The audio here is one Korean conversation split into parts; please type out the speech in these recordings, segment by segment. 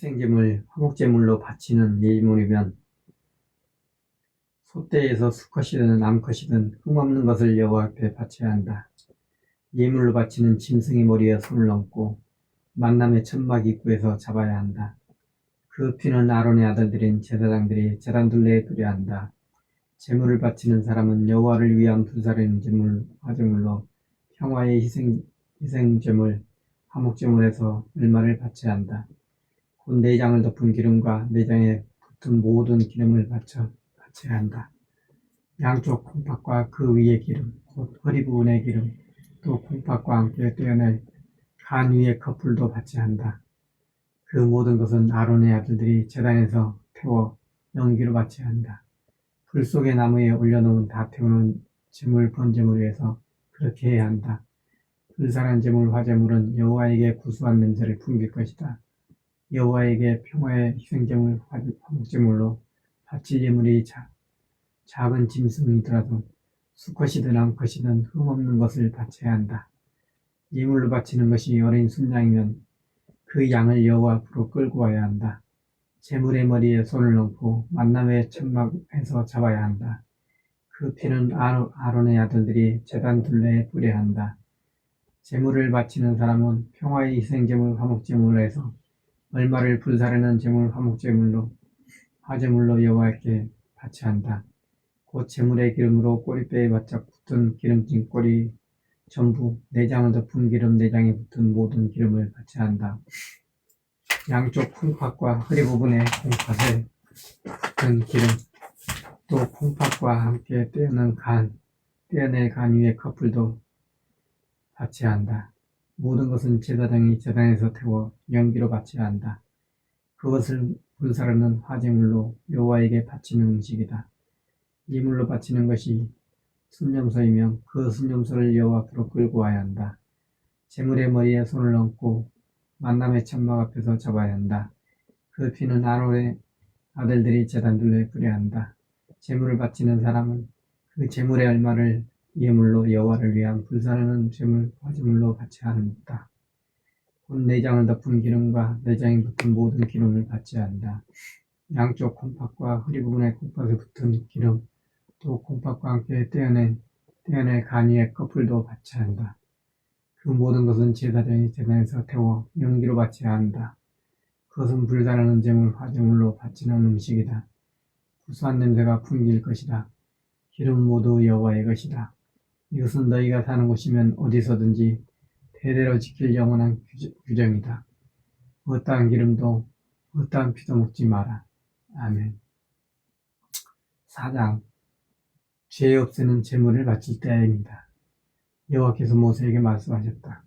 희생제물, 화목제물로 바치는 예물이면 소떼에서 수컷이든 암컷이든 흠없는 것을 여호와 앞에 바쳐야 한다. 예물로 바치는 짐승의 머리에 손을 얹고 만남의 천막 입구에서 잡아야 한다. 그 피는 아론의 아들들인 제사장들이 제단 둘레에 뿌려야 한다. 제물을 바치는 사람은 여호와를 위한 불사르는 제물, 화제물로 평화의 희생제물, 화목제물에서 얼마를 바쳐야 한다. 곧 내장을 덮은 기름과 내장에 붙은 모든 기름을 바쳐야 한다. 양쪽 콩팥과 그 위의 기름, 곧 허리 부분의 기름, 또 콩팥과 함께 떼어낼 간 위의 커플도 바쳐야 한다. 그 모든 것은 아론의 아들들이 제단에서 태워 연기로 바쳐야 한다. 불 속의 나무에 올려놓은 다 태우는 제물 번제물 위에서 그렇게 해야 한다. 불사란 제물 화제물은 여호와에게 구수한 냄새를 풍길 것이다. 여호와에게 평화의 희생제물 화목제물로 바칠 예물이 작은 짐승이더라도 수컷이든 암컷이든 흠없는 것을 바쳐야 한다. 예물로 바치는 것이 어린 순양이면 그 양을 여호와 앞으로 끌고 와야 한다. 제물의 머리에 손을 얹고 만남의 천막에서 잡아야 한다. 그 피는 아론의 아들들이 제단 둘레에 뿌려야 한다. 제물을 바치는 사람은 평화의 희생제물 화목제물에서 얼마를 불사르는 제물 화제물로 여호와께 바쳐야 한다. 곧 제물의 기름으로 꼬리뼈에 바짝 붙은 기름진 꼬리 전부, 내장을 덮은 기름 내장에 붙은 모든 기름을 바쳐야 한다. 양쪽 콩팥과 허리 부분의 콩팥에 붙은 기름, 또 콩팥과 함께 떼어낼 간 위의 커플도 바쳐야 한다. 모든 것은 제사장이 제단에서 태워 연기로 바쳐야 한다. 그것을 불사르는 화제물로 여호와에게 바치는 음식이다. 예물로 바치는 것이 순념소이면 그 순념소를 여호와 앞으로 끌고 와야 한다. 제물의 머리에 손을 얹고 만남의 천막 앞에서 잡아야 한다. 그 피는 아론의 아들들이 제단 둘레에 뿌려야 한다. 제물을 바치는 사람은 그 제물의 얼마를 예물로 여호와를 위한 불사르는 제물 화제물로 바쳐야 한다. 곧 내장을 덮은 기름과 내장에 붙은 모든 기름을 바쳐야 한다. 양쪽 콩팥과 허리 부분의 콩팥에 붙은 기름, 또 콩팥과 함께 떼어낼 간 위의 커플도 바쳐야 한다. 그 모든 것은 제사장이 제단에서 태워 연기로 바쳐야 한다. 그것은 불사르는 제물 화제물로 바치는 음식이다. 구수한 냄새가 풍길 것이다. 기름 모두 여호와의 것이다. 이것은 너희가 사는 곳이면 어디서든지 대대로 지킬 영원한 규정이다. 어떠한 기름도 어떠한 피도 먹지 마라. 아멘. 4장 죄 없애는 제물을 바칠 때입니다. 여호와께서 모세에게 말씀하셨다.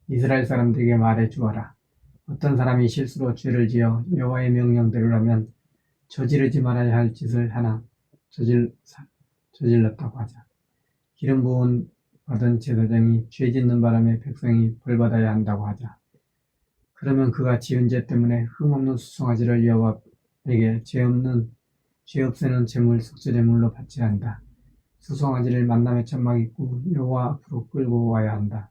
이스라엘 사람들에게 말해 주어라. 어떤 사람이 실수로 죄를 지어 여호와의 명령대로라면 저지르지 말아야 할 짓을 하나 저질렀다고 하자. 기름 부은 받은 제사장이 죄 짓는 바람에 백성이 벌받아야 한다고 하자. 그러면 그가 지은 죄 때문에 흠없는 수송아지를 여호와에게 죄 없애는 제물 속죄제물로 바쳐야 한다. 수송아지를 만남의 천막 입구 여호와 앞으로 끌고 와야 한다.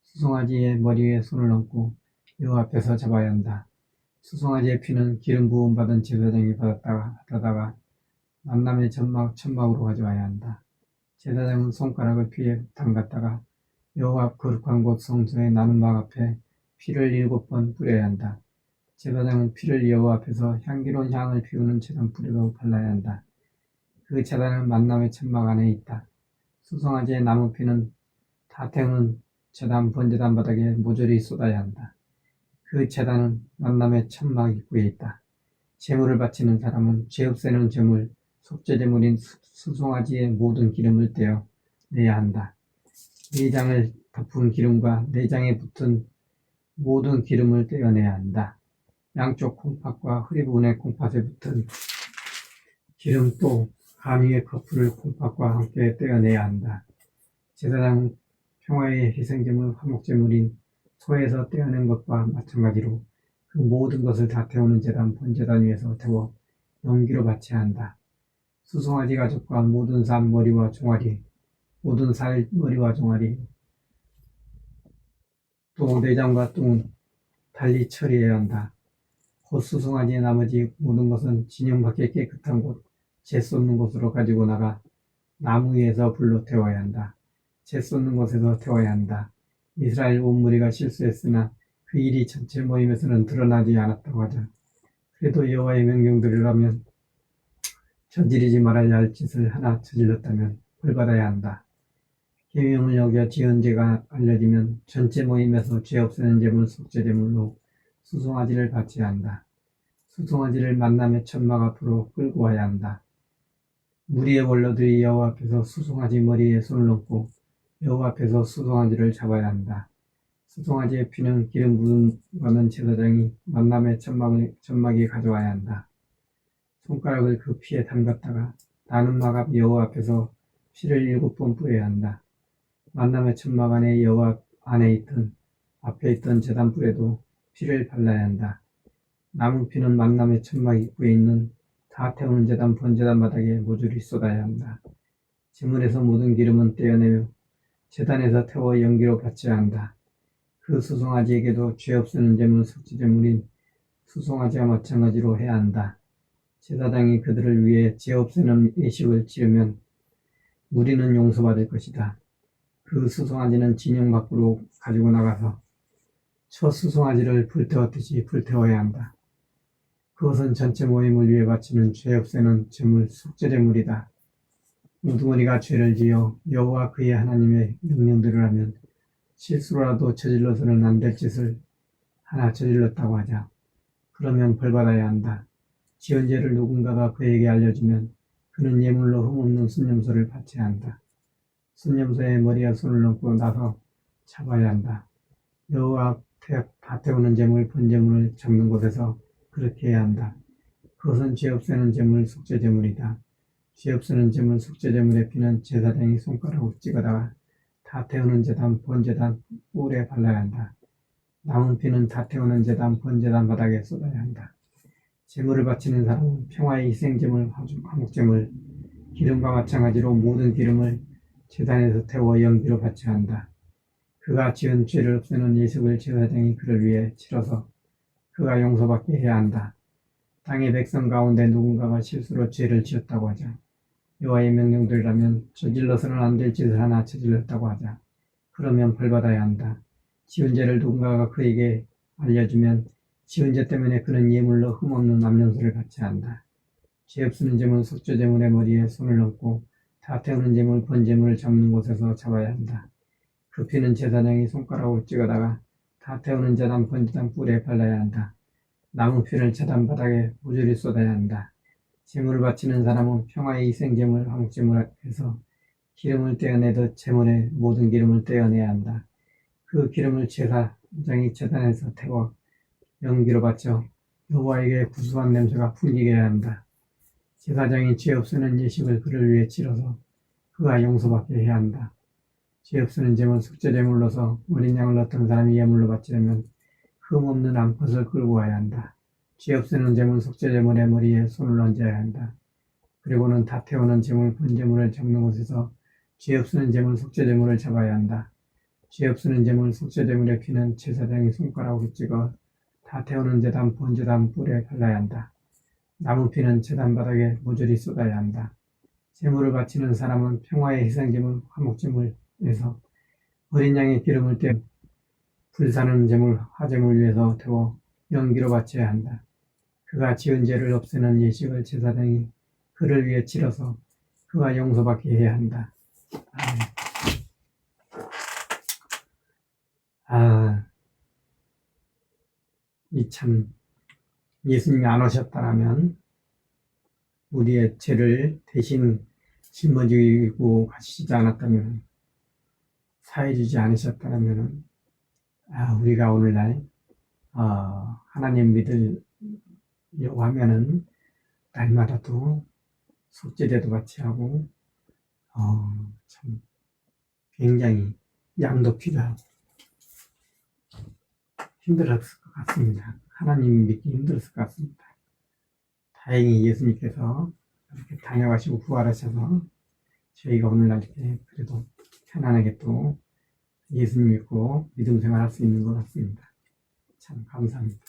수송아지의 머리에 손을 얹고 여호와 앞에서 잡아야 한다. 수송아지의 피는 기름 부음 받은 제사장이 받아다가 만남의 천막으로 가져와야 한다. 제사장은 손가락을 피에 담갔다가 여호와 앞 거룩한 곳 성소의 나눔막 앞에 피를 7번 뿌려야 한다. 제사장은 피를 여호와 앞에서 향기로운 향을 피우는 제단불에도 발라야 한다. 그 제단은 만남의 천막 안에 있다. 수송아지의 나무 피는 다 태우는 제단 번제단 바닥에 모조리 쏟아야 한다. 그 제단은 만남의 천막 입구에 있다. 제물을 바치는 사람은 죄 없애는 제물, 속죄제물인 수송아지의 모든 기름을 떼어 내야 한다. 내장을 덮은 기름과 내장에 붙은 모든 기름을 떼어내야 한다. 양쪽 콩팥과 허리 부분의 콩팥에 붙은 기름 또 간 위의 커플을 콩팥과 함께 떼어내야 한다. 제사장은 평화의 희생제물 화목제물인 소에서 떼어낸 것과 마찬가지로 그 모든 것을 다 태우는 제단 번제단 위에서 태워 연기로 바쳐야 한다. 수송아지 가죽과 모든 살 머리와 종아리 또 내장과 똥은 달리 처리해야 한다. 곧 수송아지의 나머지 모든 것은 진영 밖에 깨끗한 곳, 재 쏟는 곳으로 가지고 나가 나무 위에서 불로 태워야 한다. 재 쏟는 곳에서 태워야 한다. 이스라엘 온 무리가 실수했으나 그 일이 전체 모임에서는 드러나지 않았다고 하자. 그래도 여호와의 명령대로라면 저지르지 말아야 할 짓을 하나 저질렀다면 벌받아야 한다. 계명을 어겨 지은 죄가 알려지면 전체 모임에서 죄 없애는 제물 속죄제물로 수송아지를 바쳐야 한다. 수송아지를 만남의 천막 앞으로 끌고 와야 한다. 무리의 원로들이 여호와 앞에서 수송아지 머리에 손을 얹고 여호와 앞에서 수송아지를 잡아야 한다. 수송아지의 피는 기름 부음 받는 제사장이 만남의 천막에 가져와야 한다. 손가락을 그 피에 담갔다가 나는 막 앞 여호와 앞에서 피를 7번 뿌려야 한다. 만남의 천막 안에 여호와 안에 있던 앞에 있던 제단불에도 피를 발라야 한다. 남은 피는 만남의 천막 입구에 있는 다 태우는 제단 번제단 바닥에 모조리 쏟아야 한다. 제물에서 모든 기름은 떼어내며 제단에서 태워 연기로 바쳐야 한다. 그 수송아지에게도 죄 없애는 제물 속죄제물인 수송아지와 마찬가지로 해야 한다. 제사장이 그들을 위해 죄 없애는 예식을 치르면 무리는 용서받을 것이다. 그 수송아지는 진영 밖으로 가지고 나가서 첫 수송아지를 불태웠듯이 불태워야 한다. 그것은 전체 모임을 위해 바치는 죄 없애는 제물 속죄제물이다. 우두머리가 죄를 지어 여호와 그의 하나님의 명령대로라면 실수로라도 저질러서는 안 될 짓을 하나 저질렀다고 하자. 그러면 벌받아야 한다. 지은 죄를 누군가가 그에게 알려주면 그는 예물로 흠없는 순념소를 바쳐야 한다. 순념소에 머리에 손을 얹고 나서 잡아야 한다. 여호와 다 태우는 제물 번제물을 잡는 곳에서 그렇게 해야 한다. 그것은 죄 없애는 제물 속죄제물이다. 죄 없애는 제물 속죄제물의 피는 제사장이 손가락으로 찍어다가 다 태우는 제단 번제단 뿔에 발라야 한다. 남은 피는 다 태우는 제단 번제단 바닥에 쏟아야 한다. 제물을 바치는 사람은 평화의 희생제물, 화목제물, 기름과 마찬가지로 모든 기름을 제단에서 태워 연기로 바쳐야 한다. 그가 지은 죄를 없애는 예식을 제사장이 그를 위해 치러서 그가 용서받게 해야 한다. 땅의 백성 가운데 누군가가 실수로 죄를 지었다고 하자. 여호와의 명령대로라면 저질러서는 안 될 짓을 하나 저질렀다고 하자. 그러면 벌받아야 한다. 지은 죄를 누군가가 그에게 알려주면 지은 죄 때문에 그는 예물로 흠없는 암염소를 바쳐야 한다. 죄 없애는 제물 속죄제물의 머리에 손을 얹고 다 태우는 제물 번제물을 잡는 곳에서 잡아야 한다. 그 피는 제사장이 손가락으로 찍어다가 다 태우는 제단 번제단 뿔에 발라야 한다. 남은 피를 제단 바닥에 모조리 쏟아야 한다. 제물을 바치는 사람은 평화의 희생제물, 화목제물에서 기름을 떼어내듯 제물의 모든 기름을 떼어내야 한다. 그 기름을 제사장이 제단에서 태워 연기로 바쳐 여호와에게 구수한 냄새가 풍기게 해야 한다. 제사장이 죄 없애는 예식을 그를 위해 치러서 그가 용서받게 해야 한다. 죄 없애는 제물 속죄제물로서 어린 양을 어떤 사람이 예물로 바치려면 흠없는 암컷을 끌고 와야 한다. 죄 없애는 제물 속죄제물의 머리에 손을 얹어야 한다. 그리고는 다 태우는 제물 번제물을 잡는 곳에서 죄 없애는 제물 속죄제물을 잡아야 한다. 죄 없애는 제물 속죄제물의 피는 제사장이 손가락으로 찍어 다 태우는 제단 번제단 뿔에 발라야 한다. 남은 피는 제단 바닥에 모조리 쏟아야 한다. 제물을 바치는 사람은 평화의 희생제물, 화목제물에서 어린 양의 기름을 떼어 불사는 제물, 화제물 위에서 태워 연기로 바쳐야 한다. 그가 지은 죄를 없애는 예식을 제사장이 그를 위해 치러서 그가 용서받게 해야 한다. 이 참 예수님이 안 오셨다면 우리의 죄를 대신 짊어지고 가시지 않았다면 사해주지 않으셨다면 우리가 오늘날 하나님 믿으려고 하면은 날마다 또 속죄제도 같이 하고 참 굉장히 양도 필요하고 힘들었을 것 같습니다. 하나님 믿기 힘들었을 것 같습니다. 다행히 예수님께서 이렇게 다녀가시고 부활하셔서 저희가 오늘날 이렇게 그래도 편안하게 또 예수님 믿고 믿음 생활할 수 있는 것 같습니다. 참 감사합니다.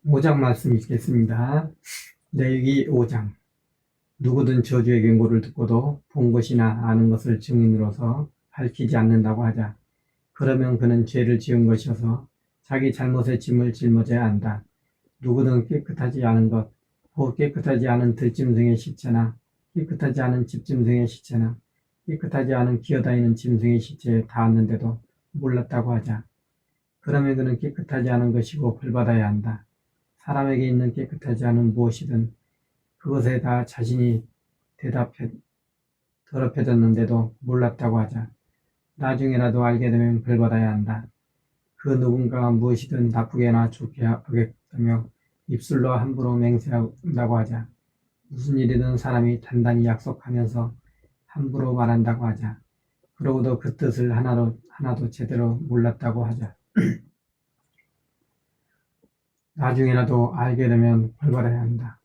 5장 말씀 읽겠습니다. 레위기 5장. 누구든 저주의 경고를 듣고도 본 것이나 아는 것을 증인으로서 밝히지 않는다고 하자. 그러면 그는 죄를 지은 것이어서 자기 잘못의 짐을 짊어져야 한다. 누구든 깨끗하지 않은 것, 곧 깨끗하지 않은 들짐승의 시체나 깨끗하지 않은 집짐승의 시체나 깨끗하지 않은 기어다니는 짐승의 시체에 닿았는데도 몰랐다고 하자. 그러면 그는 깨끗하지 않은 것이고 벌받아야 한다. 사람에게 있는 깨끗하지 않은 무엇이든 그것에 다 자신이 더럽혀졌는데도 몰랐다고 하자. 나중에라도 알게 되면 벌받아야 한다. 그 누군가가 무엇이든 나쁘게나 좋게 하겠다며 입술로 함부로 맹세한다고 하자. 무슨 일이든 사람이 단단히 약속하면서 함부로 말한다고 하자. 그러고도 그 뜻을 하나도 제대로 몰랐다고 하자. 나중에라도 알게 되면 벌받아야 한다.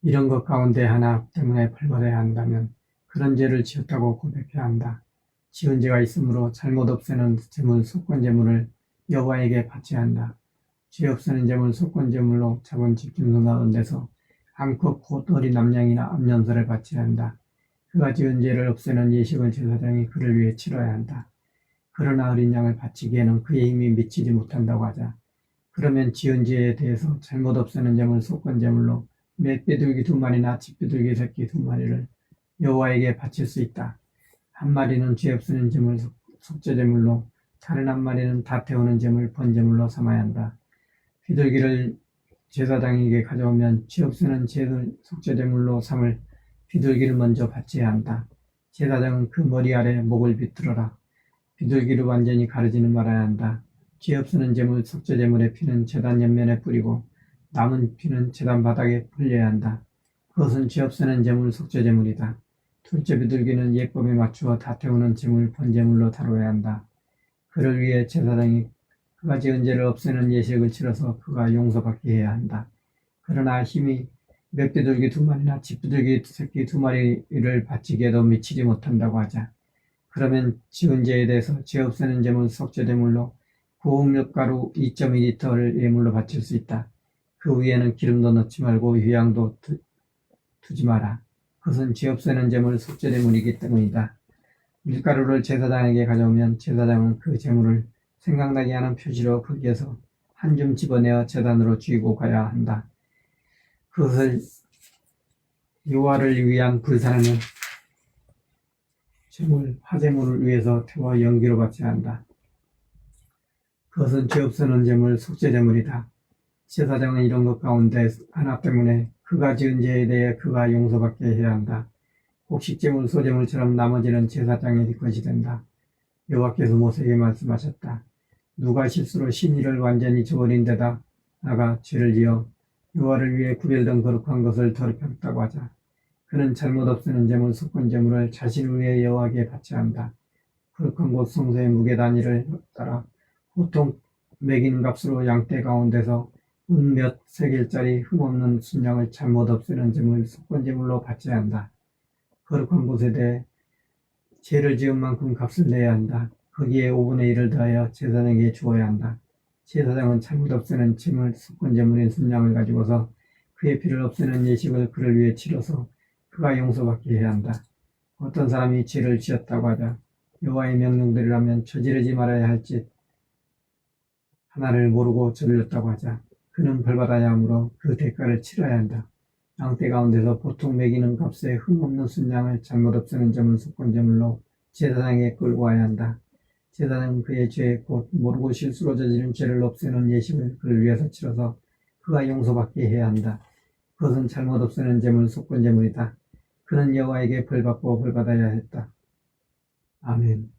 이런 것 가운데 하나 때문에 벌받아야 한다면 그런 죄를 지었다고 고백해야 한다. 지은 죄가 있으므로 잘못 없애는 제물 속건제물을 여호와에게 바쳐야 한다. 죄 없애는 제물 속건제물로 잡은 집짐승 가운데서 암컷 곧 어린 암양이나 암연소를 바쳐야 한다. 그가 지은 죄를 없애는 예식을 제사장이 그를 위해 치러야 한다. 그러나 어린 양을 바치기에는 그의 힘이 미치지 못한다고 하자. 그러면 지은 죄에 대해서 잘못 없애는 제물 속건제물로 몇 비둘기 2마리나 집비둘기 새끼 2마리를 여호와에게 바칠 수 있다. 한 마리는 죄 없애는 제물 속죄제물로, 다른 한 마리는 다 태우는 제물 번제물로 삼아야 한다. 비둘기를 제사장에게 가져오면 죄 없애는 속죄제물로 삼을 비둘기를 먼저 바쳐야 한다. 제사장은 그 머리 아래 목을 비틀어라. 비둘기를 완전히 가르지는 말아야 한다. 죄 없애는 제물 속죄제물의 피는 제단 옆면에 뿌리고 남은 피는 제단 바닥에 풀려야 한다. 그것은 죄 없애는 제물 속죄제물이다. 둘째 비둘기는 예법에 맞추어 다 태우는 제물 번제물로 다뤄야 한다. 그를 위해 제사장이 그가 지은 죄를 없애는 예식을 치러서 그가 용서받게 해야 한다. 그러나 힘이 몇 비둘기 2마리나 집비둘기 새끼 2마리를 바치기에도 미치지 못한다고 하자. 그러면 지은 죄에 대해서 죄 없애는 제물 속죄제물로 고운 밀가루 2.2리터를 예물로 바칠 수 있다. 그 위에는 기름도 넣지 말고 휴양도 두지 마라. 그것은 죄 없애는 제물 속죄제물이기 때문이다. 밀가루를 제사장에게 가져오면 제사장은 그 제물을 생각나게 하는 표시로 거기에서 한 줌 집어내어 제단으로 쥐고 가야 한다. 그것을 여호와를 위한 불사르는 제물, 화제물을 위해서 태워 연기로 바쳐야 한다. 그것은 죄 없애는 제물, 속죄제물이다. 제사장은 이런 것 가운데 하나 때문에 그가 지은 죄에 대해 그가 용서받게 해야 한다. 곡식제물, 소제물처럼 나머지는 제사장의 것이 된다. 여호와께서 모세에게 말씀하셨다. 누가 실수로 신의를 완전히 저버린 데다 나가 죄를 지어 여호와를 위해 구별된 거룩한 것을 더럽혔다고 하자. 그는 잘못 없애는 제물, 속건제물을 자신을 위해 여호와에게 바쳐야 한다. 거룩한 곳 성소의 무게 단위를 따라 보통 매긴 값으로 양떼 가운데서 은 몇 세겔짜리 흠없는 순양을 잘못 없애는 제물, 속건제물로 바쳐야 한다. 거룩한 곳에 대해 죄를 지은 만큼 값을 내야 한다. 거기에 5분의 1을 더하여 제사장에게 주어야 한다. 제사장은 잘못 없애는 제물, 속건제물인 순양을 가지고서 그의 피를 없애는 예식을 그를 위해 치러서 그가 용서받게 해야 한다. 어떤 사람이 죄를 지었다고 하자 여호와의 명령대로라면 저지르지 말아야 할 짓 하나를 모르고 저질렀다고 하자 그는 벌받아야 하므로 그 대가를 치러야 한다. 양떼 가운데서 보통 매기는 값에 흠없는 순양을 잘못 없애는 제물, 속건제물로 제사장에게 끌고 와야 한다. 제사장은 그의 죄 곧 모르고 실수로 저지른 죄를 없애는 예식을 그를 위해서 치러서 그가 용서받게 해야 한다. 그것은 잘못 없애는 제물, 속건제물이다. 그는 여호와에게 벌받고 벌받아야 했다. 아멘.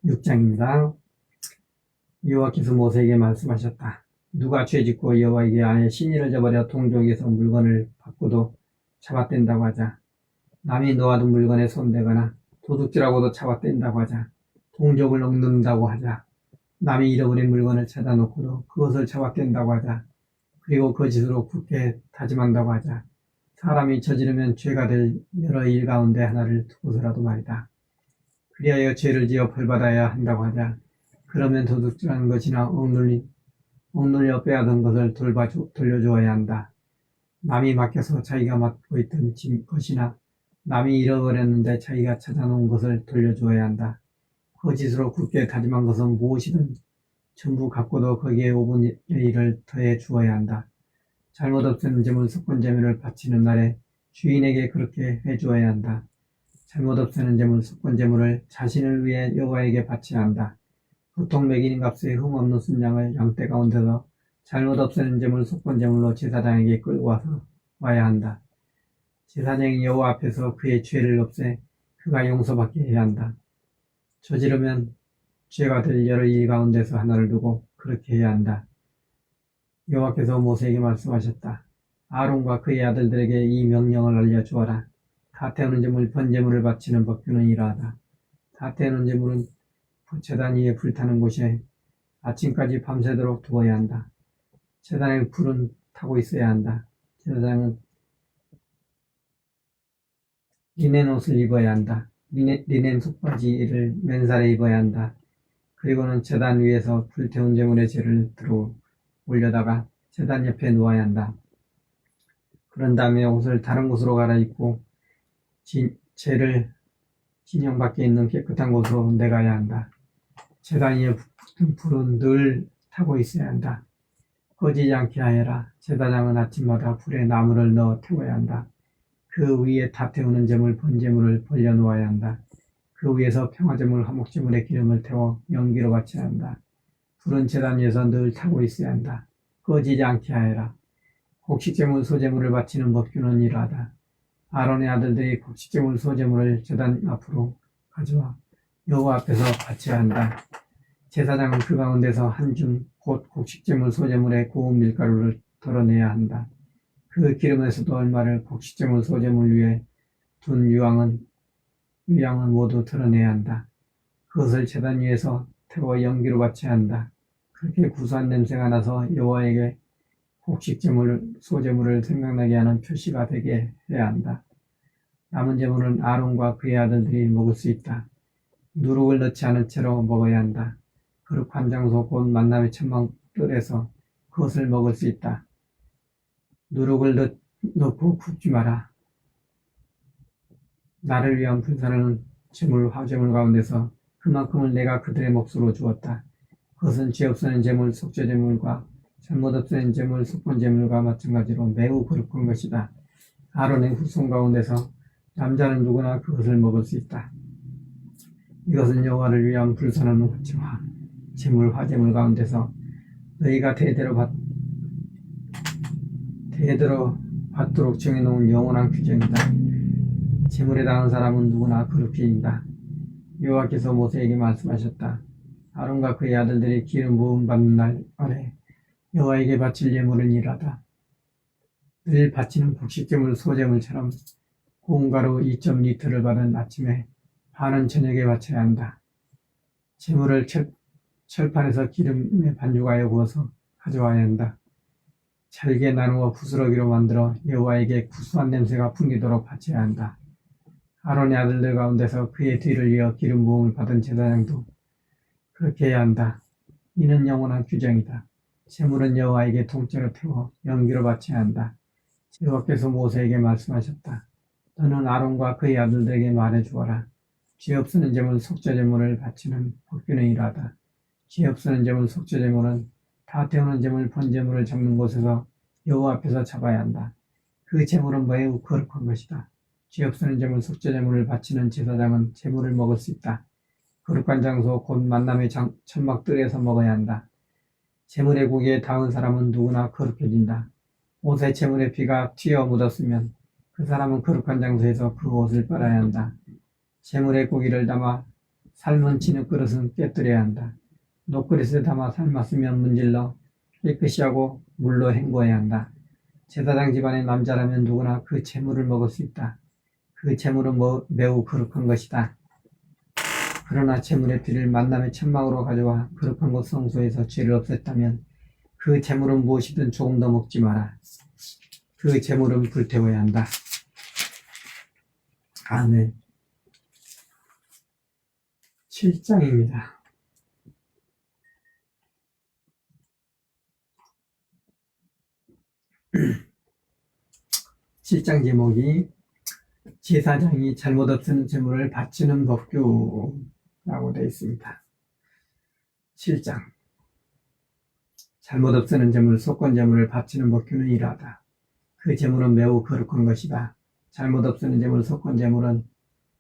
6장입니다. 여호와께서 모세에게 말씀하셨다. 누가 죄짓고 여호와에게 아예 신의를 저버려 동족에서 물건을 받고도 잡아뗀다고 하자. 남이 놓아둔 물건에 손대거나 도둑질하고도 잡아뗀다고 하자. 동족을 억눈다고 하자. 남이 잃어버린 물건을 찾아놓고도 그것을 잡아뗀다고 하자. 그리고 거짓으로 굳게 다짐한다고 하자. 사람이 저지르면 죄가 될 여러 일 가운데 하나를 두고서라도 말이다. 그리하여 죄를 지어 벌받아야 한다고 하자. 그러면 도둑질하는 것이나 억눌려 빼앗은 것을 돌려주어야 한다. 남이 맡겨서 자기가 맡고 있던 것이나 남이 잃어버렸는데 자기가 찾아놓은 것을 돌려주어야 한다. 거짓으로 굳게 다짐한 것은 무엇이든 전부 갖고도 거기에 5분의 1을 더해 주어야 한다. 잘못 없애는 재물, 속건 재물을 바치는 날에 주인에게 그렇게 해주어야 한다. 잘못 없애는 재물, 속건 재물을 자신을 위해 여호와에게 바쳐야 한다. 보통 매기는 값에 흠없는 순양을 양떼 가운데서 잘못 없애는 재물, 속건 재물로 제사장에게 끌고 와야 한다. 제사장이 여호와 앞에서 그의 죄를 없애 그가 용서받게 해야 한다. 저지르면 죄가 될 여러 일 가운데서 하나를 두고 그렇게 해야 한다. 여호와께서 모세에게 말씀하셨다. 아론과 그의 아들들에게 이 명령을 알려주어라. 다 태우는 재물, 번제물을 바치는 법규는 이러하다. 다 태우는 재물은 제단 위에 불타는 곳에 아침까지 밤새도록 두어야 한다. 제단의 불은 타고 있어야 한다. 제사장은 리넨 옷을 입어야 한다. 리넨 속바지를 맨살에 입어야 한다. 그리고는 제단 위에서 불태운 재물의 재를 들어 올려다가 제단 옆에 놓아야 한다. 그런 다음에 옷을 다른 곳으로 갈아입고 재를 진영 밖에 있는 깨끗한 곳으로 내가야 한다. 제단 위에 붙은 불은 늘 타고 있어야 한다. 꺼지지 않게 하여라. 제사장은 아침마다 불에 나무를 넣어 태워야 한다. 그 위에 다 태우는 재물, 번제물을 벌려놓아야 한다. 그 위에서 평화제물, 화목제물의 기름을 태워 연기로 바쳐야 한다. 불은 제단 위에서 늘 타고 있어야 한다. 꺼지지 않게 하여라. 곡식제물, 소제물을 바치는 법규는 이러하다. 아론의 아들들이 곡식제물, 소제물을 제단 앞으로 가져와 여호와 앞에서 바쳐야 한다. 제사장은 그 가운데서 한 줌 곧 곡식제물, 소제물의 고운 밀가루를 덜어내야 한다. 그 기름에서도 얼마를 곡식제물, 소제물 위에 둔 유황은 모두 덜어내야 한다. 그것을 제단 위에서 태워 연기로 바쳐야 한다. 그렇게 구수한 냄새가 나서 여호와에게 곡식제물, 소제물을 생각나게 하는 표시가 되게 해야 한다. 남은 제물은 아론과 그의 아들들이 먹을 수 있다. 누룩을 넣지 않은 채로 먹어야 한다. 거룩한 장소 곧 만남의 천막들에서 그것을 먹을 수 있다. 누룩을 넣고 굽지 마라. 나를 위한 분산하는 제물, 화제물 가운데서 그만큼을 내가 그들의 몫으로 주었다. 그것은 죄 없애는 제물, 속죄제물과 잘못 없애는 제물, 속건제물과 마찬가지로 매우 거룩한 것이다. 아론의 후손 가운데서 남자는 누구나 그것을 먹을 수 있다. 이것은 여호와를 위한 불선하는 화제와 제물, 화제물 가운데서 너희가 대대로 받도록 정해놓은 영원한 규정이다. 제물에 당한 사람은 누구나 그렇게 인다. 여호와께서 모세에게 말씀하셨다. 아론과 그의 아들들이 기름 부음 받는 날 아래 여호와에게 바칠 예물은 이러하다. 늘 바치는 곡식제물, 소제물처럼 고운 가루 2.리터를 받은 아침에 반은 저녁에 바쳐야 한다. 제물을 철판에서 기름에 반죽하여 구워서 가져와야 한다. 잘게 나누어 부스러기로 만들어 여호와에게 구수한 냄새가 풍기도록 바쳐야 한다. 아론의 아들들 가운데서 그의 뒤를 이어 기름 부음을 받은 제사장도 그렇게 해야 한다. 이는 영원한 규정이다. 제물은 여호와에게 통째로 태워 연기로 바쳐야 한다. 여호와께서 모세에게 말씀하셨다. 너는 아론과 그의 아들들에게 말해 주어라. 죄 없으는 제물, 속죄제물을 바치는 법규는 이러하다. 죄 없으는 제물, 속죄제물은 다 태우는 제물, 번제물을 잡는 곳에서 여호와 앞에서 잡아야 한다. 그 제물은 매우 거룩한 것이다. 죄 없으는 제물, 속죄제물을 바치는 제사장은 제물을 먹을 수 있다. 거룩한 장소 곧 만남의 천막들에서 먹어야 한다. 제물의 고기에 닿은 사람은 누구나 거룩해진다. 옷에 제물의 피가 튀어 묻었으면 그 사람은 거룩한 장소에서 그 옷을 빨아야 한다. 제물의 고기를 담아 삶은 진흙 그릇은 깨뜨려야 한다. 녹그릇에 담아 삶았으면 문질러 깨끗이 하고 물로 헹궈야 한다. 제사장 집안의 남자라면 누구나 그 제물을 먹을 수 있다. 그 제물은 매우 거룩한 것이다. 그러나 제물의 피를 만남의 천막으로 가져와 거룩한 곳 성소에서 죄를 없앴다면 그 제물은 무엇이든 조금 더 먹지 마라. 그 제물은 불태워야 한다. 아멘. 7장입니다. 칠장 제목이 제사장이 잘못 없애는 제물을 바치는 법규라고 되어 있습니다. 7장 잘못 없애는 제물, 속건 제물을 바치는 법규는 이러하다. 그 제물은 매우 거룩한 것이다. 잘못 없애는 제물, 속건 제물은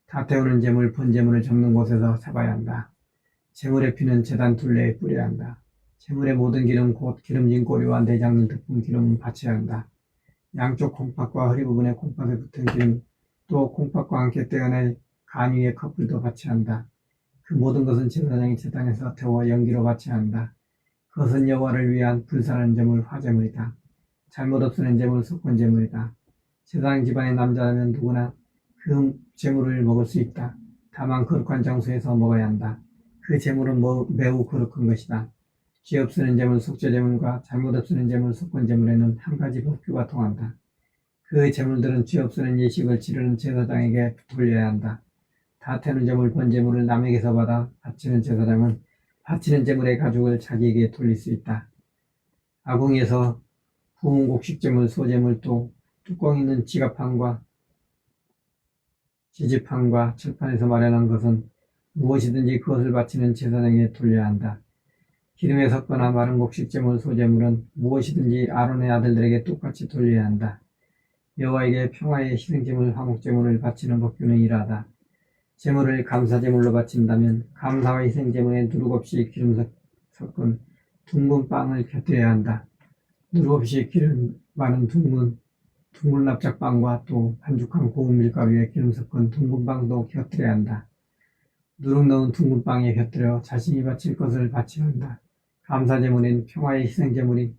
다 태우는 제물, 본 제물을 적는 곳에서 잡아야 한다. 제물의 피는 제단 둘레에 뿌려야 한다. 제물의 모든 기름, 곧 기름진 꼬리와 내장는 덮은 기름은 바쳐야 한다. 양쪽 콩팥과 허리 부분에 콩팥에 붙은 기름, 또 콩팥과 함께 떼어내 간 위에 커플도 바쳐야 한다. 그 모든 것은 제사장이 제단에서 태워 연기로 바쳐야 한다. 그것은 여호와를 위한 불사르는 제물, 화제물이다. 잘못 없애는 제물, 속건 제물이다. 제사장 집안의 남자라면 누구나 그 제물을 먹을 수 있다. 다만 거룩한 장소에서 먹어야 한다. 그 제물은 매우 거룩한 것이다. 죄 없애는 제물, 속죄 제물과 잘못 없애는 제물, 속건 제물에는 한 가지 법규가 통한다. 그 제물들은 죄 없애는 예식을 치르는 제사장에게 돌려야 한다. 다 태우는 제물, 본 제물을 남에게서 받아 바치는 제사장은 바치는 제물의 가죽을 자기에게 돌릴 수 있다. 아궁이에서 부은 곡식 제물, 소제물, 또 뚜껑 있는 지갑판과 지지판과 철판에서 마련한 것은 무엇이든지 그것을 바치는 제사장에게 돌려야 한다. 기름에 섞거나 마른 곡식 제물, 소제물은 무엇이든지 아론의 아들들에게 똑같이 돌려야 한다. 여호와에게 평화의 희생제물, 화목제물을 바치는 법규는 이러하다. 제물을 감사제물로 바친다면 감사와 희생제물에 누룩 없이 기름 섞은 둥근 빵을 곁들여야 한다. 누룩 없이 기름 많은 둥근 납작빵과 또 반죽한 고운 밀가루에 기름 섞은 둥근 빵도 곁들여야 한다. 누룩 넣은 둥근 빵에 곁들여 자신이 바칠 것을 바쳐야 한다. 감사제물인 평화의 희생제물이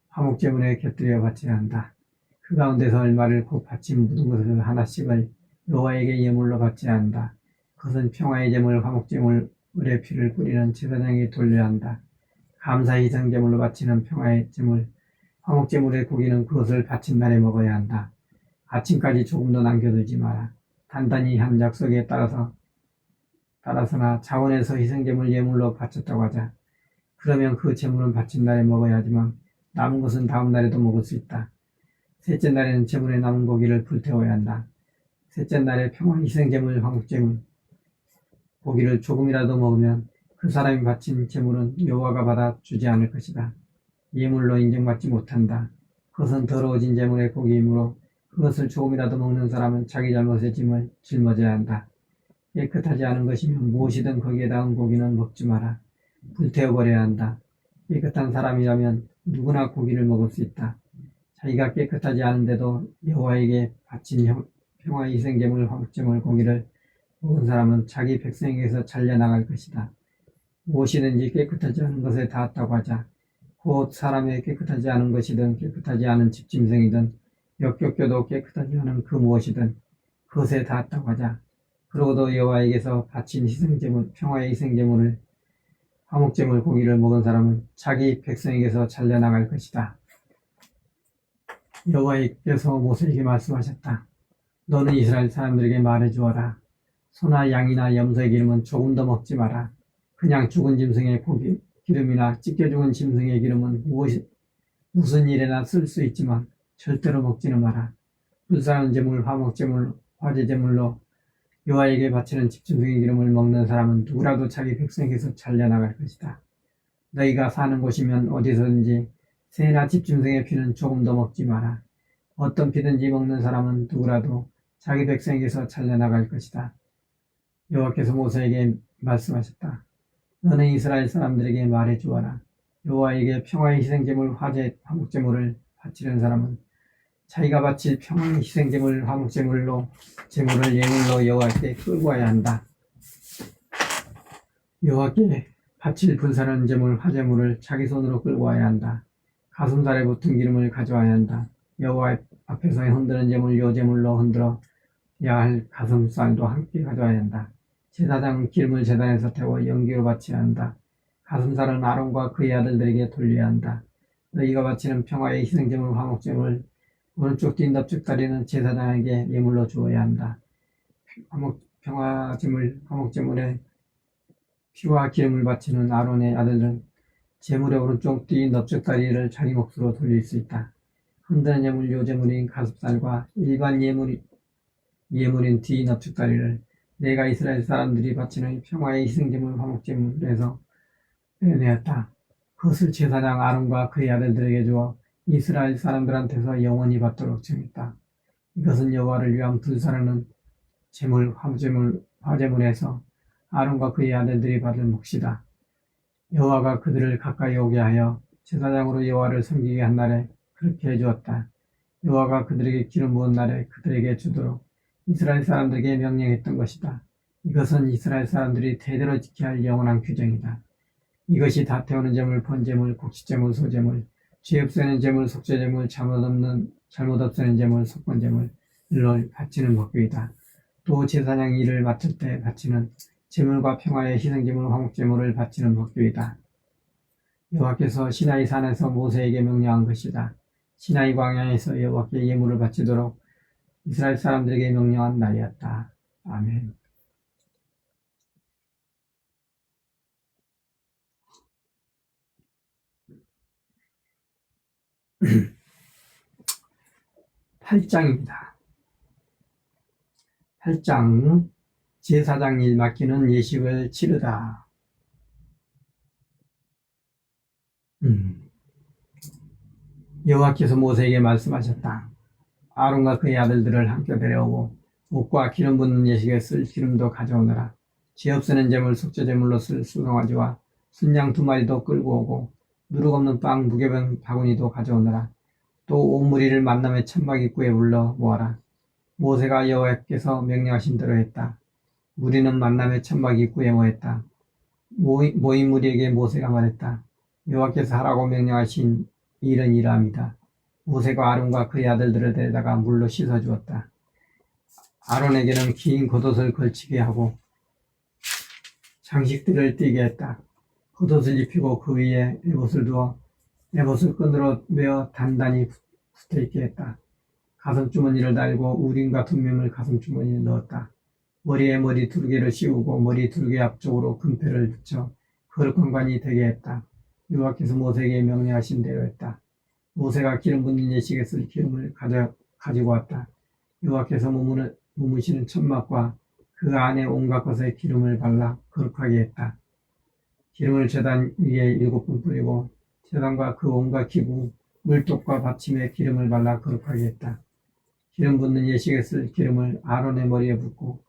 화목제물에 곁들여 바쳐야 한다. 그 가운데서 얼마를 곧 바친 묻은 것을 하나씩을 여호와에게 예물로 바쳐야 한다. 그것은 평화의 제물, 화목제물의 피를 뿌리는 제사장에게 돌려야 한다. 감사의 희생제물로 바치는 평화의 제물, 화목제물의 고기는 그것을 바친 날에 먹어야 한다. 아침까지 조금도 남겨두지 마라. 단단히 한 약속에 따라서나 자원에서 희생제물 예물로 바쳤다고 하자. 그러면 그 제물은 바친 날에 먹어야 하지만 남은 것은 다음 날에도 먹을 수 있다. 셋째 날에는 제물에 남은 고기를 불태워야 한다. 셋째 날에 평화 희생제물, 화목제물 고기를 조금이라도 먹으면 그 사람이 바친 제물은 여호와가 받아 주지 않을 것이다. 예물로 인정받지 못한다. 그것은 더러워진 제물의 고기이므로 그것을 조금이라도 먹는 사람은 자기 잘못의 짐을 짊어져야 한다. 깨끗하지 않은 것이면 무엇이든 거기에 닿은 고기는 먹지 마라. 불태워버려야 한다. 깨끗한 사람이라면 누구나 고기를 먹을 수 있다. 자기가 깨끗하지 않은데도 여호와에게 바친 평화 희생제물, 화목제물 고기를 먹은 사람은 자기 백성에게서 잘려나갈 것이다. 무엇이든지 깨끗하지 않은 것에 닿았다고 하자. 곧 사람의 깨끗하지 않은 것이든 깨끗하지 않은 집짐승이든 역겹게도 깨끗하지 않은 그 무엇이든 그것에 닿았다고 하자. 그러고도 여호와에게서 바친 희생제물, 평화의 희생제물을 화목제물 고기를 먹은 사람은 자기 백성에게서 잘려나갈 것이다. 여호와께서 모세에게 말씀하셨다. 너는 이스라엘 사람들에게 말해주어라. 소나 양이나 염소의 기름은 조금 더 먹지 마라. 그냥 죽은 짐승의 고기, 기름이나 찢겨 죽은 짐승의 기름은 무슨 일에나 쓸 수 있지만 절대로 먹지는 마라. 불사르는 제물, 화목제물, 화제제물로 여호와에게 바치는 집짐승의 기름을 먹는 사람은 누구라도 자기 백성에게서 잘려나갈 것이다. 너희가 사는 곳이면 어디서든지 새나 집짐승의 피는 조금 더 먹지 마라. 어떤 피든지 먹는 사람은 누구라도 자기 백성에게서 잘려나갈 것이다. 여호와께서 모세에게 말씀하셨다. 너는 이스라엘 사람들에게 말해주어라. 여호와에게 평화의 희생제물, 화목제물을 바치는 사람은 자기가 바칠 평화의 희생제물, 화목제물로 제물을 예물로 여호와께 끌고 와야 한다. 여호와께 바칠 불사르는 제물, 화제물을 자기 손으로 끌고 와야 한다. 가슴살에 붙은 기름을 가져와야 한다. 여호와 앞에서 흔드는 제물, 요제물로 흔들어야 할 가슴살도 함께 가져와야 한다. 제사장은 기름을 제단에서 태워 연기로 바쳐야 한다. 가슴살은 아론과 그의 아들들에게 돌려야 한다. 너희가 바치는 평화의 희생제물, 화목제물, 오른쪽 뒤 넓적다리는 제사장에게 예물로 주어야 한다. 화목제물에 피와 기름을 바치는 아론의 아들은 제물의 오른쪽 뒤 넓적다리를 자기 몫으로 돌릴 수 있다. 흔드는 예물 요제물인 가슴살과 일반 예물인 뒤 넓적다리를 내가 이스라엘 사람들이 바치는 평화의 희생제물 화목제물에서 빼내었다. 그것을 제사장 아론과 그의 아들들에게 주어 이스라엘 사람들한테서 영원히 받도록 정했다. 이것은 여호와를 위한 불사르는 제물 화제물에서 아론과 그의 아들들이 받을 몫이다. 여호와가 그들을 가까이 오게 하여 제사장으로 여호와를 섬기게 한 날에 그렇게 해주었다. 여호와가 그들에게 기름 부은 날에 그들에게 주도록 이스라엘 사람들에게 명령했던 것이다. 이것은 이스라엘 사람들이 대대로 지켜야 할 영원한 규정이다. 이것이 다 태우는 제물, 번제물, 곡식제물, 소제물, 죄 없애는 제물, 속죄제물, 잘못 없애는 제물, 속건제물을 바치는 법규이다. 또 제사장이 이를 맡을 때 바치는 제물과 평화의 희생제물, 화목제물을 바치는 법규이다. 여호와께서 시나이 산에서 모세에게 명령한 것이다. 시나이 광야에서 여호와께 예물을 바치도록 이스라엘 사람들에게 명령한 날이었다. 아멘. (8장입니다) 8장 제사장 일 맡기는 예식을 치르다. 여호와께서 모세에게 말씀하셨다. 아론과 그의 아들들을 함께 데려오고 옷과 기름 붓는 예식에 쓸 기름도 가져오너라. 죄 없애는 제물, 속죄제물로 쓸 수송아지와 순양 2마리도 끌고 오고 누룩 없는 빵 무게병 바구니도 가져오너라. 또 온 무리를 만남의 천막 입구에 불러 모아라. 모세가 여호와께서 명령하신 대로 했다. 무리는 만남의 천막 입구에 모였다. 모인 무리에게 모세가 말했다. 여호와께서 하라고 명령하신 일은 이러합니다. 모세가 아론과 그의 아들들을 데려다가 물로 씻어 주었다. 아론에게는 긴 겉옷을 걸치게 하고 장식들을 띠게 했다. 겉옷을 입히고 그 위에 에봇을 두어 에봇을 끈으로 메어 단단히 붙어있게 했다. 가슴주머니를 달고 우림과 둠밈을 가슴주머니에 넣었다. 머리에 머리 두르개를 씌우고 머리 두르개 앞쪽으로 금패를 붙여 거룩관관이 되게 했다. 여호와께서 모세에게 명령하신 대로 했다. 모세가 기름 붓는 예식에 쓸 기름을 가지고 왔다. 여호와께서 머무시는 천막과 그 안에 온갖 것에 기름을 발라 거룩하게 했다. 기름을 제단 위에 7번 뿌리고 제단과 그 온갖 기구, 물독과 받침에 기름을 발라 거룩하게 했다. 기름 붓는 예식에 쓸 기름을 아론의 머리에 붓고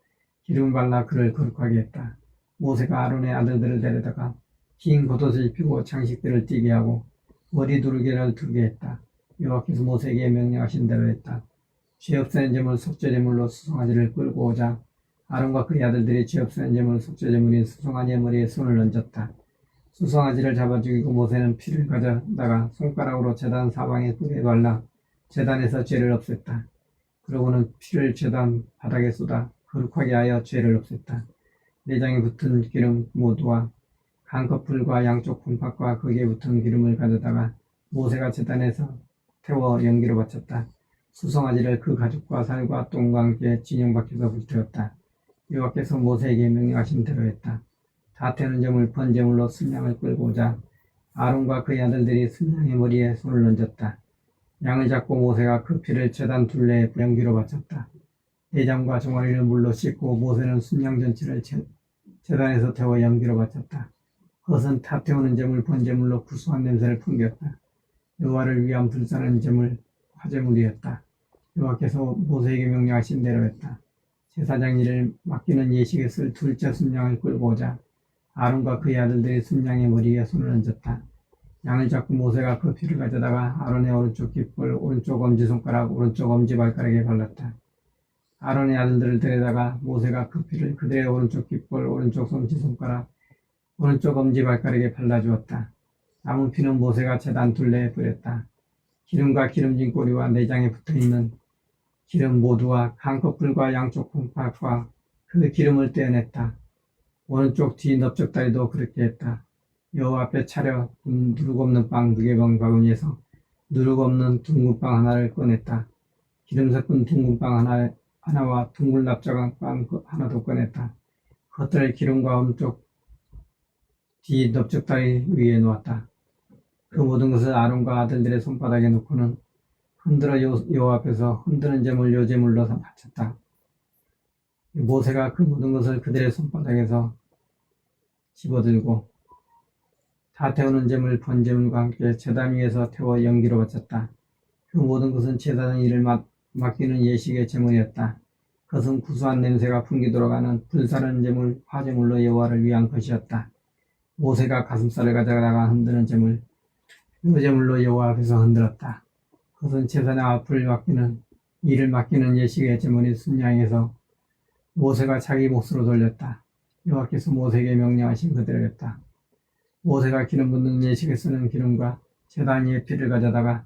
기름을 발라 그를 거룩하게 했다. 모세가 아론의 아들들을 데려다가 긴 겉옷을 입히고 장식들을 띠게 하고 머리 두르개를 두르게 했다. 여호와께서 모세에게 명령하신 대로 했다. 죄 없애는 제물, 속죄제물로 수송아지를 끌고 오자 아론과 그의 아들들이 죄 없애는 제물, 속죄제물인 수송아지의 머리에 손을 얹었다. 수송아지를 잡아 죽이고 모세는 피를 가져다가 손가락으로 제단 사방에 뿌리에 발라 제단에서 죄를 없앴다. 그러고는 피를 제단 바닥에 쏟아 거룩하게 하여 죄를 없앴다. 내장에 붙은 기름 모두와 한꺼풀과 양쪽 콩팥과 거기에 붙은 기름을 가져다가 모세가 제단에서 태워 연기로 바쳤다. 수송아지를 그 가죽과 살과 똥과 함께 진영 밖에서 불태웠다. 여호와께서 모세에게 명령하신 대로 했다. 다 태우는 제물 번제물로 순양을 끌고 오자 아론과 그의 아들들이 순양의 머리에 손을 얹었다. 양을 잡고 모세가 그 피를 제단 둘레에 연기로 바쳤다. 내장과 종아리를 물로 씻고 모세는 순양 전체를 제단에서 태워 연기로 바쳤다. 그것은 다 태우는 제물 번제물로 구수한 냄새를 풍겼다. 여호와를 위한 불사르는 제물 화제물이었다. 여호와께서 모세에게 명령하신 대로 했다. 제사장 일을 맡기는 예식에 쓸 둘째 순양을 끌고 오자 아론과 그의 아들들이 순양의 머리에 손을 얹었다. 양을 잡고 모세가 그 피를 가져다가 아론의 오른쪽 깃볼, 오른쪽 엄지손가락, 오른쪽 엄지발가락에 발랐다. 아론의 아들들을 데려다가 모세가 그 피를 그들의 오른쪽 깃볼, 오른쪽 엄지손가락, 오른쪽 엄지발가락에 발라주었다. 남은 피는 모세가 제단 둘레에 뿌렸다. 기름과 기름진 꼬리와 내장에 붙어있는 기름 모두와 한꺼풀과 양쪽 콩팥과 그 기름을 떼어냈다. 오른쪽 뒤 넓적다리도 그렇게 했다. 여호와 앞에 차려 누룩 없는 빵 무게병 바구니에서 누룩 없는 둥근 빵 하나를 꺼냈다. 기름 섞은 둥근 빵 하나와 둥근 납작한 빵 하나도 꺼냈다. 겉을 기름과 엄쪽 뒤 넓적다리 위에 놓았다. 그 모든 것을 아론과 아들들의 손바닥에 놓고는 흔들어 여호와 앞에서 흔드는 제물 요제물로 바쳤다. 모세가 그 모든 것을 그들의 손바닥에서 집어들고 다 태우는 제물 번제물과 함께 제단 위에서 태워 연기로 바쳤다. 그 모든 것은 제사장 일을 맡기는 예식의 제물이었다. 그것은 구수한 냄새가 풍기도록 하는 불사르는 제물, 화제물로 여호와를 위한 것이었다. 모세가 가슴살을 가져다가 흔드는 제물, 요제물로 여호와 앞에서 흔들었다. 그것은 제사장 앞을 맡기는 일을 맡기는 예식의 제물이 순양에서 모세가 자기 몫으로 돌렸다. 여호와께서 모세에게 명령하신 그대로였다. 모세가 기름 붓는 예식에 쓰는 기름과 제단 위에 피를 가져다가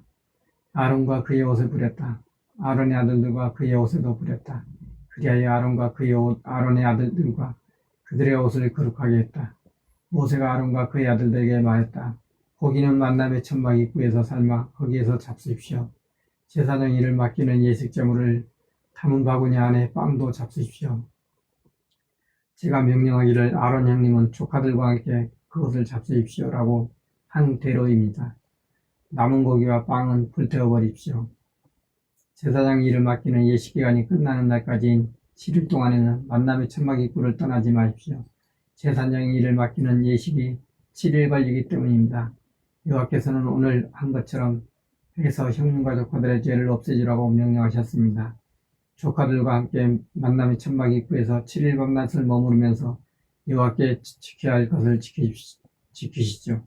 아론과 그의 옷에 뿌렸다. 아론의 아들들과 그의 옷에도 뿌렸다. 그리하여 아론과 그의 아론의 아들들과 그들의 옷을 거룩하게 했다. 모세가 아론과 그의 아들들에게 말했다. 고기는 만남의 천막 입구에서 삶아 거기에서 잡수십시오. 제사장 일을 맡기는 예식제물을 담은 바구니 안에 빵도 잡수십시오. 제가 명령하기를 아론 형님은 조카들과 함께 그것을 잡수십시오라고 한 대로입니다. 남은 고기와 빵은 불태워 버립시오. 제사장 일을 맡기는 예식기간이 끝나는 날까지인 7일 동안에는 만남의 천막 입구를 떠나지 마십시오. 제사장 일을 맡기는 예식이 7일 걸리기 때문입니다. 여호와께서는 오늘 한 것처럼 해서 형님과 조카들의 죄를 없애주라고 명령하셨습니다. 조카들과 함께 만남의 천막 입구에서 7일 밤낮을 머무르면서 여호와께 지켜야 할 것을 지키시죠.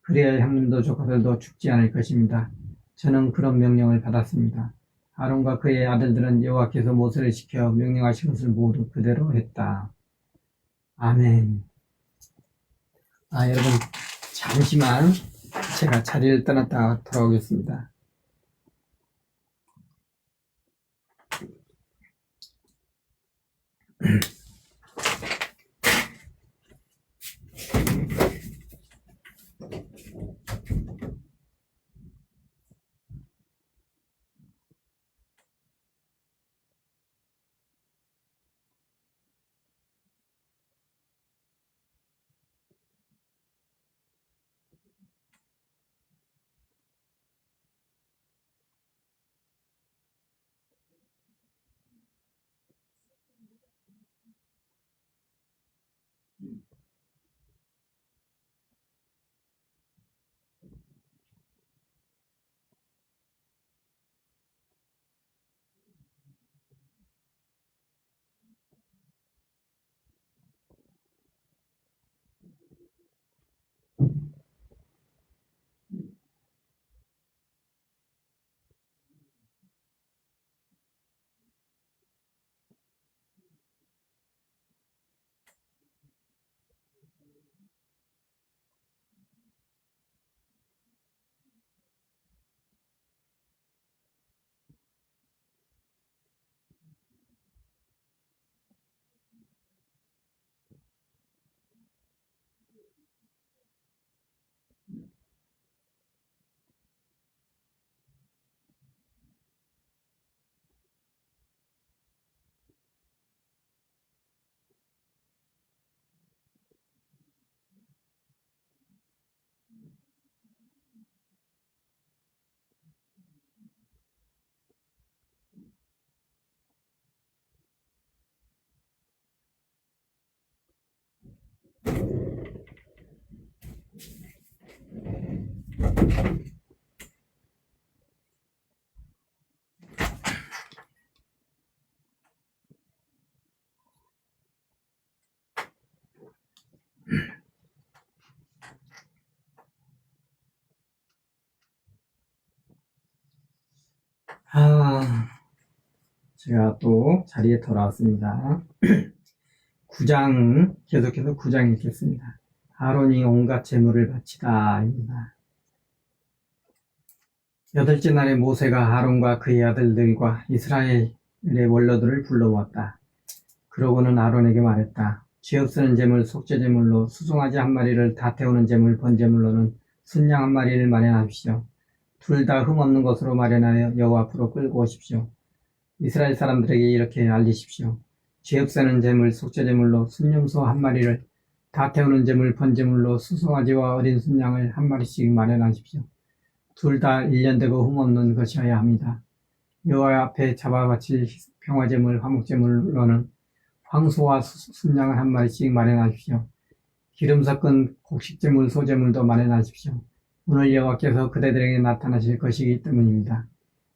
그래야 형님도 조카들도 죽지 않을 것입니다. 저는 그런 명령을 받았습니다. 아론과 그의 아들들은 여호와께서 모세를 시켜 명령하신 것을 모두 그대로 했다. 아멘. 여러분 잠시만 제가 자리를 떠났다가 돌아오겠습니다. 제가 또 자리에 돌아왔습니다. 9장, 계속해서 9장 읽겠습니다. 아론이 온갖 제물을 바치다 입니다. 8째 날에 모세가 아론과 그의 아들들과 이스라엘의 원로들을 불러모았다. 그러고는 아론에게 말했다. 죄 없으는 제물, 속죄 제물로 수송아지 한 마리를 다 태우는 제물, 번제물로는 순양 한 마리를 마련하십시오. 둘 다 흠없는 것으로 마련하여 여호와 앞으로 끌고 오십시오. 이스라엘 사람들에게 이렇게 알리십시오. 죄 없애는 제물, 속죄제물로 순념소 한 마리를, 다 태우는 제물, 번제물로 수송아지와 어린 순양을 한 마리씩 마련하십시오. 둘 다 1년 되고 흠없는 것이어야 합니다. 여호와 앞에 잡아 바칠 평화제물, 화목제물로는 황소와 순양을 한 마리씩 마련하십시오. 기름 섞은 곡식제물, 소제물도 마련하십시오. 오늘 여호와께서 그대들에게 나타나실 것이기 때문입니다.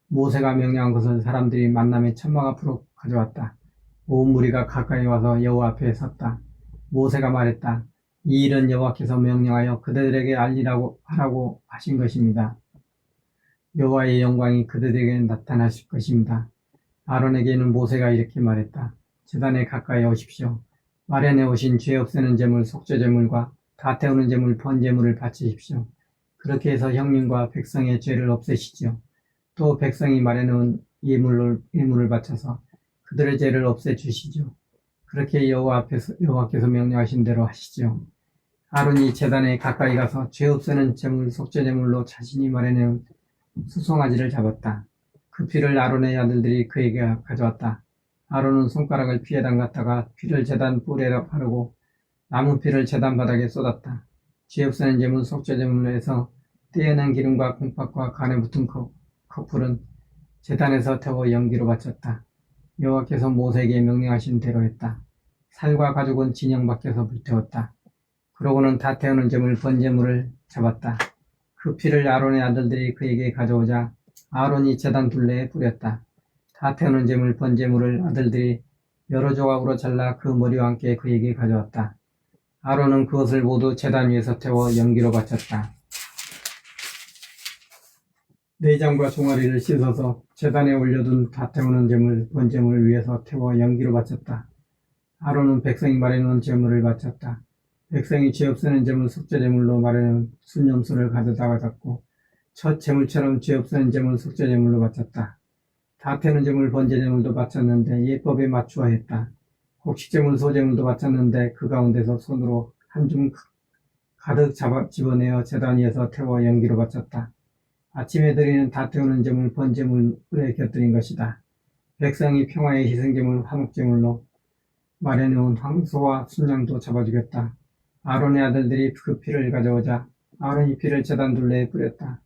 모세가 명령한 것을 사람들이 만남의 천막 앞으로 가져왔다. 온 무리가 가까이 와서 여호와 앞에 섰다. 모세가 말했다. 이 일은 여호와께서 명령하여 그대들에게 알리라고 하라고 하신 것입니다. 여호와의 영광이 그대들에게 나타나실 것입니다. 아론에게는 모세가 이렇게 말했다. 제단에 가까이 오십시오. 마련해 오신 죄 없애는 제물, 속죄제물과 다 태우는 제물, 번제물을 바치십시오. 그렇게 해서 형님과 백성의 죄를 없애시지요. 또 백성이 마련해온 예물을 바쳐서 그들의 죄를 없애주시죠. 그렇게 여호와께서 명령하신 대로 하시죠. 아론이 제단에 가까이 가서 죄 없애는 제물, 속죄제물로 자신이 마련해온 수송아지를 잡았다. 그 피를 아론의 아들들이 그에게 가져왔다. 아론은 손가락을 피에 담갔다가 피를 제단 뿔에 바르고 남은 피를 제단 바닥에 쏟았다. 죄 없애는 제물, 속죄제물로 해서 떼어낸 기름과 콩팥과 간에 붙은 커플은 제단에서 태워 연기로 바쳤다. 여호와께서 모세에게 명령하신 대로 했다. 살과 가죽은 진영 밖에서 불태웠다. 그러고는 다 태우는 제물, 번제물을 잡았다. 그 피를 아론의 아들들이 그에게 가져오자 아론이 제단 둘레에 뿌렸다. 다 태우는 제물, 번제물을 아들들이 여러 조각으로 잘라 그 머리와 함께 그에게 가져왔다. 아론은 그것을 모두 제단 위에서 태워 연기로 바쳤다. 내장과 종아리를 씻어서 제단에 올려둔 다 태우는 제물, 번제물 위에서 태워 연기로 바쳤다. 아론은 백성이 마련해놓은 제물을 바쳤다. 백성이 죄 없애는 제물, 속죄제물로 마련해놓은 순념소를 가져다가 잡고 첫 제물처럼 죄 없애는 제물, 속죄제물로 바쳤다. 다 태우는 제물, 번제제물도 바쳤는데 예법에 맞추어 했다. 곡식제물, 소제물도 바쳤는데 그 가운데서 손으로 한 줌 가득 집어내어 제단 위에서 태워 연기로 바쳤다. 아침에 드리는 다 태우는 제물, 번제물에 곁들인 것이다. 백성이 평화의 희생제물, 화목제물로 마련해온 황소와 순양도 잡아주겠다. 아론의 아들들이 그 피를 가져오자 아론이 피를 제단 둘레에 뿌렸다.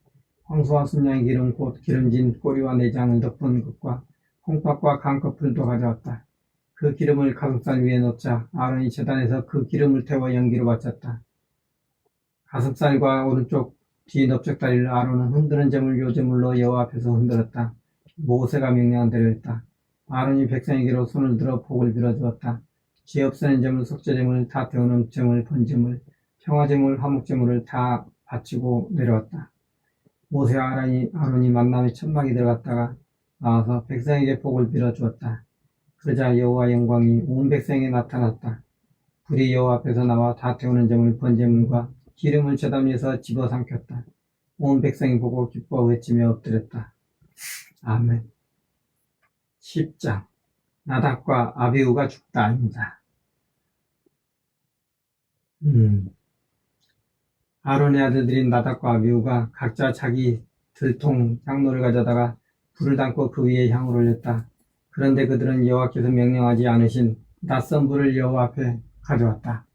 황소와 순양의 기름 곧 기름진 꼬리와 내장을 덮은 것과 콩팥과 간커풀도 가져왔다. 그 기름을 가슴살 위에 놓자 아론이 제단에서 그 기름을 태워 연기로 바쳤다. 가슴살과 오른쪽 뒤 넓적다리를 아론은 흔드는 제물, 요제물로 여호와 앞에서 흔들었다. 모세가 명령한 대로 했다. 아론이 백성에게로 손을 들어 복을 빌어주었다. 죄 없애는 제물, 속죄제물, 다 태우는 제물, 번제물, 평화제물, 화목제물을 다 바치고 내려왔다. 모세와 아론이 만남의 천막에 들어갔다가 나와서 백성에게 복을 빌어주었다. 그러자 여호와 영광이 온 백성에게 나타났다. 불이 여호와 앞에서 나와 다 태우는 제물, 번제물과 기름을 제단 위에서 집어삼켰다. 온 백성이 보고 기뻐 외치며 엎드렸다. 아멘. 10장 나답과 아비후가 죽다입니다. 아론의 아들들인 나답과 아비후가 각자 자기 들통 향로를 가져다가 불을 담고 그 위에 향을 올렸다. 그런데 그들은 여호와께서 명령하지 않으신 낯선 불을 여호와 앞에 가져왔다.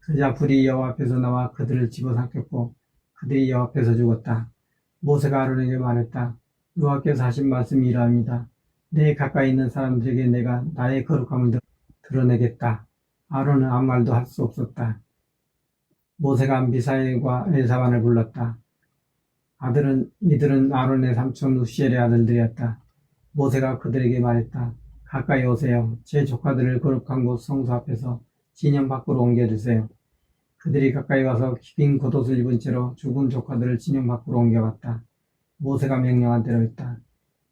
그러자 불이 여호와 앞에서 나와 그들을 집어삼켰고 그들이 여호와 앞에서 죽었다. 모세가 아론에게 말했다. 여호와께서 하신 말씀이 이러합니다. 내 가까이 있는 사람들에게 내가 나의 거룩함을 드러내겠다. 아론은 아무 말도 할 수 없었다. 모세가 미사엘과 엘사반을 불렀다. 이들은 아론의 삼촌 우시엘의 아들들이었다. 모세가 그들에게 말했다. 가까이 오세요. 제 조카들을 거룩한 곳 성소 앞에서 진영 밖으로 옮겨주세요. 그들이 가까이 와서 긴 겉옷을 입은 채로 죽은 조카들을 진영 밖으로 옮겨갔다. 모세가 명령한 대로 했다.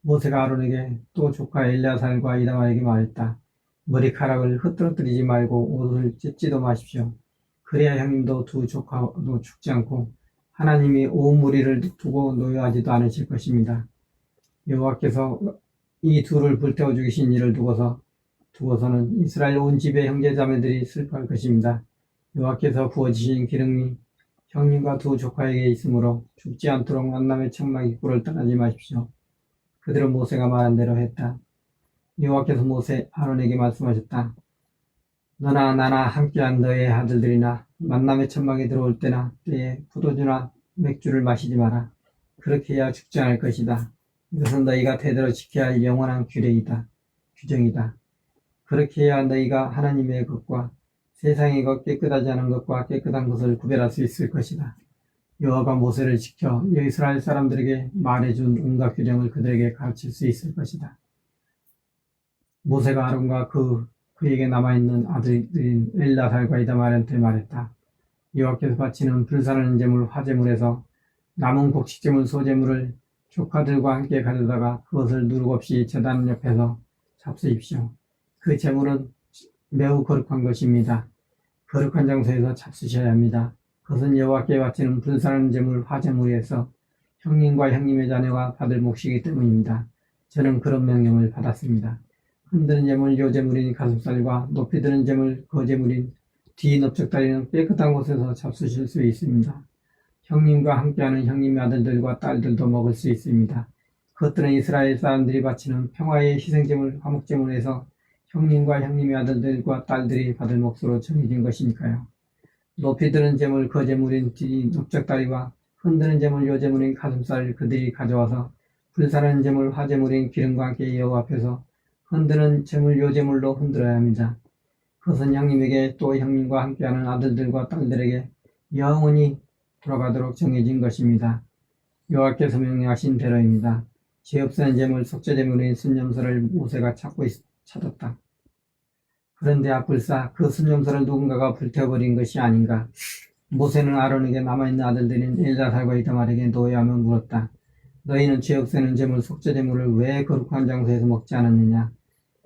모세가 아론에게 또 조카 엘리아살과 이다말에게 말했다. 머리카락을 흩어뜨리지 말고 옷을 찢지도 마십시오. 그래야 형님도 두 조카도 죽지 않고 하나님이 온 무리를 두고 노여하지도 않으실 것입니다. 여호와께서 이 둘을 불태워 죽이신 일을 두고서는 이스라엘 온 집의 형제자매들이 슬퍼할 것입니다. 여호와께서 부어주신 기름이 형님과 두 조카에게 있으므로 죽지 않도록 만남의 천막 입구를 떠나지 마십시오. 그들은 모세가 말한 대로 했다. 여호와께서 모세 아론에게 말씀하셨다. 너나 나나 함께한 너의 아들들이나 만남의 천막에 들어올 때나 때에 포도주나 맥주를 마시지 마라. 그렇게 해야 죽지 않을 것이다. 이것은 너희가 대대로 지켜야 할 영원한 규정이다. 그렇게 해야 너희가 하나님의 것과 세상의 것, 깨끗하지 않은 것과 깨끗한 것을 구별할 수 있을 것이다. 여호와가 모세를 지켜 이스라엘 사람들에게 말해준 온갖 규정을 그들에게 가르칠 수 있을 것이다. 모세가 아론과 그에게 남아있는 아들들인 엘라살과 이다말한테 말했다. 여호와께서 바치는 불사르는 제물 화제물에서 남은 곡식제물 소제물을 조카들과 함께 가져다가 그것을 누룩 없이 제단 옆에서 잡수십시오. 그 제물은 매우 거룩한 것입니다. 거룩한 장소에서 잡수셔야 합니다. 그것은 여호와께 바치는 불사르는 제물 화제물에서 형님과 형님의 자녀가 받을 몫이기 때문입니다. 저는 그런 명령을 받았습니다. 흔드는 제물 요제물인 가슴살과 높이 드는 제물 거제물인 뒤 넓적다리는 깨끗한 곳에서 잡수실 수 있습니다. 형님과 함께하는 형님의 아들들과 딸들도 먹을 수 있습니다. 그것들은 이스라엘 사람들이 바치는 평화의 희생제물 화목제물에서 형님과 형님의 아들들과 딸들이 받을 몫으로 정해진 것이니까요. 높이 드는 제물 거제물인 뒤 넓적다리와 흔드는 제물 요제물인 가슴살을 그들이 가져와서 불사르는 제물 화제물인 기름과 함께 여호와 앞에서 흔드는 제물 요제물로 흔들어야 합니다. 그것은 형님에게 또 형님과 함께하는 아들들과 딸들에게 영원히 돌아가도록 정해진 것입니다. 여호와께서 명령하신 대로입니다. 죄 없애는 제물 속죄제물인 순념서를 모세가 찾았다. 그런데 악불사 그 순념서를 누군가가 불태워버린 것이 아닌가. 모세는 아론에게 남아있는 아들들인 엘라살과 이다말에게 노예하며 물었다. 너희는 죄 없애는 제물 속죄제물을 왜 거룩한 장소에서 먹지 않았느냐.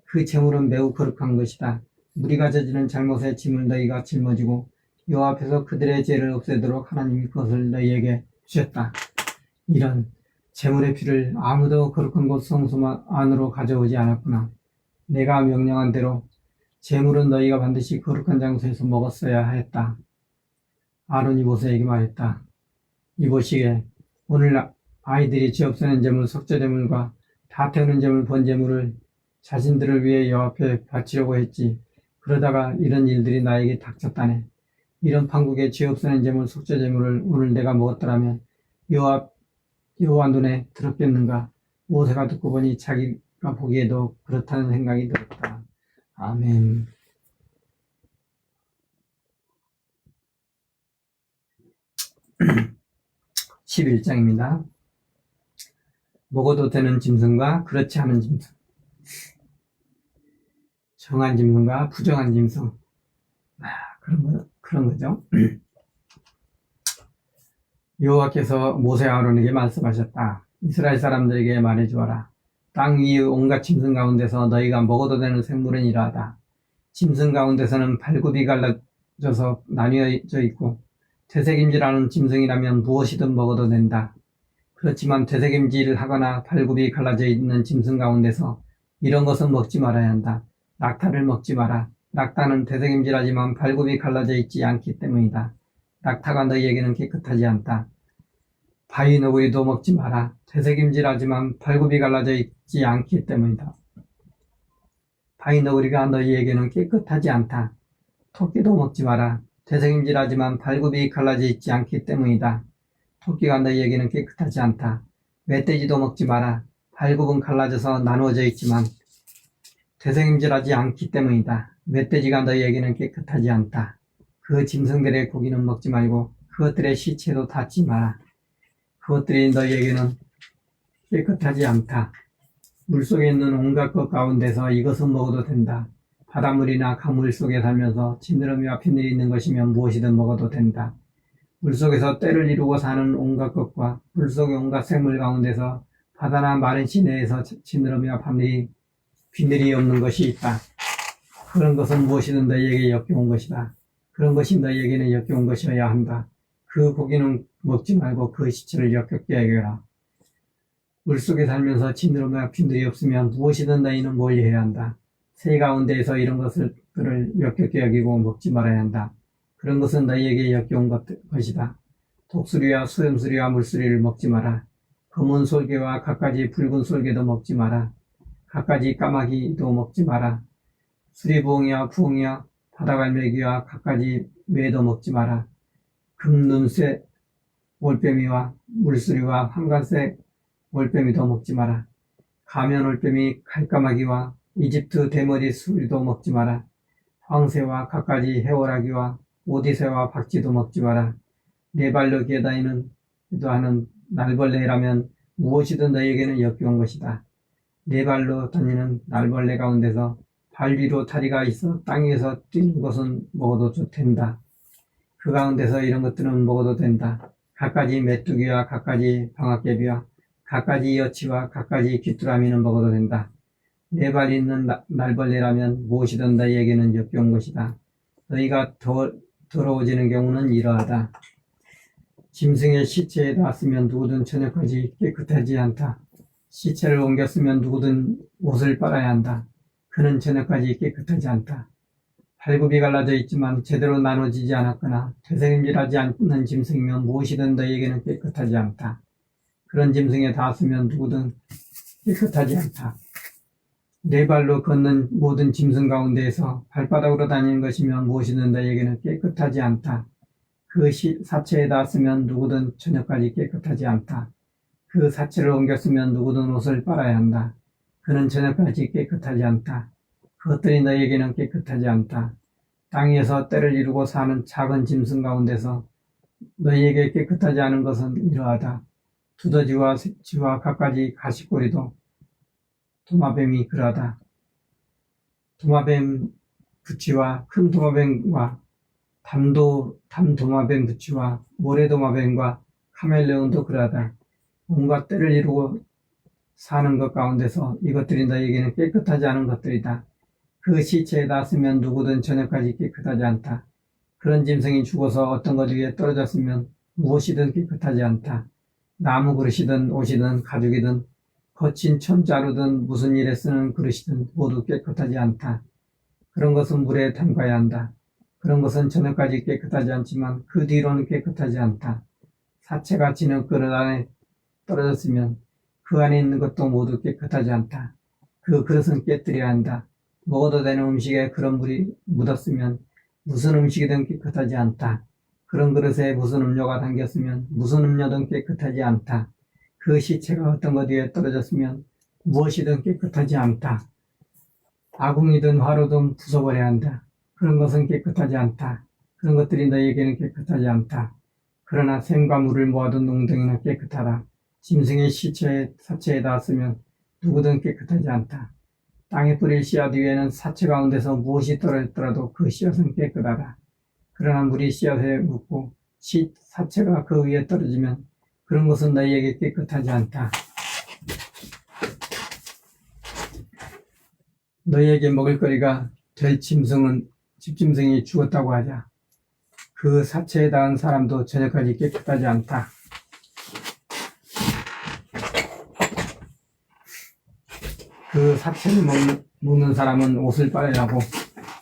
그 제물은 매우 거룩한 것이다. 무리가 저지른 잘못의 짐을 너희가 짊어지고 여호와 앞에서 그들의 죄를 없애도록 하나님이 그것을 너희에게 주셨다. 이런 제물의 피를 아무도 거룩한 곳 성소 안으로 가져오지 않았구나. 내가 명령한 대로 제물은 너희가 반드시 거룩한 장소에서 먹었어야 했다. 아론이 모세에게 말했다. 이보시게 오늘 아이들이 죄 없애는 제물 속죄제물과 다 태우는 제물 번제물을 자신들을 위해 여호와 앞에 바치려고 했지. 그러다가 이런 일들이 나에게 닥쳤다네. 이런 판국의 죄 없애는 제물 속죄제물을 오늘 내가 먹었더라면 여호와 눈에 들었겠는가. 모세가 듣고 보니 자기가 보기에도 그렇다는 생각이 들었다. 아멘. (11장입니다) 먹어도 되는 짐승과 그렇지 않은 짐승, 정한 짐승과 부정한 짐승. 그런 거죠. 여호와께서 모세 아론에게 말씀하셨다. 이스라엘 사람들에게 말해주어라. 땅 위의 온갖 짐승 가운데서 너희가 먹어도 되는 생물은 이러하다. 짐승 가운데서는 발굽이 갈라져서 나뉘어져 있고 되새김질하는 짐승이라면 무엇이든 먹어도 된다. 그렇지만 되새김질을 하거나 발굽이 갈라져 있는 짐승 가운데서 이런 것은 먹지 말아야 한다. 낙타를 먹지 마라. 낙타는 되새김질하지만 발굽이 갈라져 있지 않기 때문이다. 낙타가 너희에게는 깨끗하지 않다. 바위 너구리도 먹지 마라. 되새김질하지만 발굽이 갈라져 있지 않기 때문이다. 바위 너구리가 너희에게는 깨끗하지 않다. 토끼도 먹지 마라. 되새김질하지만 발굽이 갈라져 있지 않기 때문이다. 토끼가 너희에게는 깨끗하지 않다. 멧돼지도 먹지 마라. 발굽은 갈라져서 나누어져 있지만 되새김질하지 않기 때문이다. 멧돼지가 너희에게는 깨끗하지 않다. 그 짐승들의 고기는 먹지 말고 그것들의 시체도 닿지 마라. 그것들이 너희에게는 깨끗하지 않다. 물속에 있는 온갖 것 가운데서 이것은 먹어도 된다. 바닷물이나 강물 속에 살면서 지느러미와 비늘이 있는 것이면 무엇이든 먹어도 된다. 물속에서 때를 이루고 사는 온갖 것과 물속의 온갖 생물 가운데서 바다나 마른 시내에서 지느러미와 비늘이 없는 것이 있다. 그런 것은 무엇이든 너희에게 역겨운 것이다. 그런 것이 너희에게는 역겨운 것이어야 한다. 그 고기는 먹지 말고 그 시체를 역겹게 여겨라. 물속에 살면서 지느러미와 비늘이 없으면 무엇이든 너희는 멀리해야 한다. 새 가운데에서 이런 것들을 역겹게 여기고 먹지 말아야 한다. 그런 것은 너희에게 역겨운 것이다. 독수리와 수염수리와 물수리를 먹지 마라. 검은 솔개와 갖가지 붉은 솔개도 먹지 마라. 갖가지 까마귀도 먹지 마라. 수리부엉이와 부엉이와 바다갈매기와 갖가지 매도 먹지 마라. 금눈쇠 올빼미와 물수리와 황갈색 올빼미도 먹지 마라. 가면올빼미 칼까마귀와 이집트 대머리 수리도 먹지 마라. 황새와 갖가지 해오라기와 오디새와 박쥐도 먹지 마라. 네 발로 기어다니는 기도하는 날벌레라면 무엇이든 너에게는 역겨운 것이다. 네 발로 다니는 날벌레 가운데서 발 위로 다리가 있어 땅 위에서 뛰는 것은 먹어도 된다. 그 가운데서 이런 것들은 먹어도 된다. 갖가지 메뚜기와 갖가지 방앗개비와 갖가지 여치와 갖가지 귀뚜라미는 먹어도 된다. 네 발 있는 날벌레라면 무엇이든 너희에게는 역겨운 것이다. 너희가 더러워지는 경우는 이러하다. 짐승의 시체에 닿았으면 누구든 저녁까지 깨끗하지 않다. 시체를 옮겼으면 누구든 옷을 빨아야 한다. 그는 저녁까지 깨끗하지 않다. 발굽이 갈라져 있지만 제대로 나눠지지 않았거나 되새김질하지 않는 짐승이면 무엇이든 너희에게는 깨끗하지 않다. 그런 짐승에 닿았으면 누구든 깨끗하지 않다. 네 발로 걷는 모든 짐승 가운데에서 발바닥으로 다니는 것이면 무엇이든 너희에게는 깨끗하지 않다. 그 사체에 닿았으면 누구든 저녁까지 깨끗하지 않다. 그 사체를 옮겼으면 누구든 옷을 빨아야 한다. 그는 저녁까지 깨끗하지 않다. 그것들이 너희에게는 깨끗하지 않다. 땅 위에서 때를 이루고 사는 작은 짐승 가운데서 너희에게 깨끗하지 않은 것은 이러하다. 두더지와 새치와 갖가지 가시꼬리도 도마뱀이 그러하다. 도마뱀 부치와 큰 도마뱀과 담도마뱀 부치와 모래도마뱀과 카멜레온도 그러하다. 온갖 때를 이루고 사는 것 가운데서 이것들이 너희에게는 깨끗하지 않은 것들이다. 그 시체에 닿았으면 누구든 저녁까지 깨끗하지 않다. 그런 짐승이 죽어서 어떤 것 위에 떨어졌으면 무엇이든 깨끗하지 않다. 나무 그릇이든 옷이든 가죽이든 거친 천자루든 무슨 일에 쓰는 그릇이든 모두 깨끗하지 않다. 그런 것은 물에 담가야 한다. 그런 것은 저녁까지 깨끗하지 않지만 그 뒤로는 깨끗하지 않다. 사체가 지는 그릇 안에 떨어졌으면 그 안에 있는 것도 모두 깨끗하지 않다. 그 그릇은 깨뜨려야 한다. 먹어도 되는 음식에 그런 물이 묻었으면 무슨 음식이든 깨끗하지 않다. 그런 그릇에 무슨 음료가 담겼으면 무슨 음료든 깨끗하지 않다. 그 시체가 어떤 것 위에 떨어졌으면 무엇이든 깨끗하지 않다. 아궁이든 화로든 부숴버려야 한다. 그런 것은 깨끗하지 않다. 그런 것들이 너희에게는 깨끗하지 않다. 그러나 샘과 물을 모아둔 농덩이는 깨끗하다. 짐승의 사체에 닿았으면 누구든 깨끗하지 않다. 땅에 뿌릴 씨앗 위에는 사체 가운데서 무엇이 떨어졌더라도 그 씨앗은 깨끗하다. 그러나 물이 씨앗에 묻고 사체가 그 위에 떨어지면 그런 것은 너희에게 깨끗하지 않다. 너희에게 먹을거리가 될 집짐승이 죽었다고 하자. 그 사체에 닿은 사람도 저녁까지 깨끗하지 않다. 그 사체를 먹는 사람은 옷을 빨아야 하고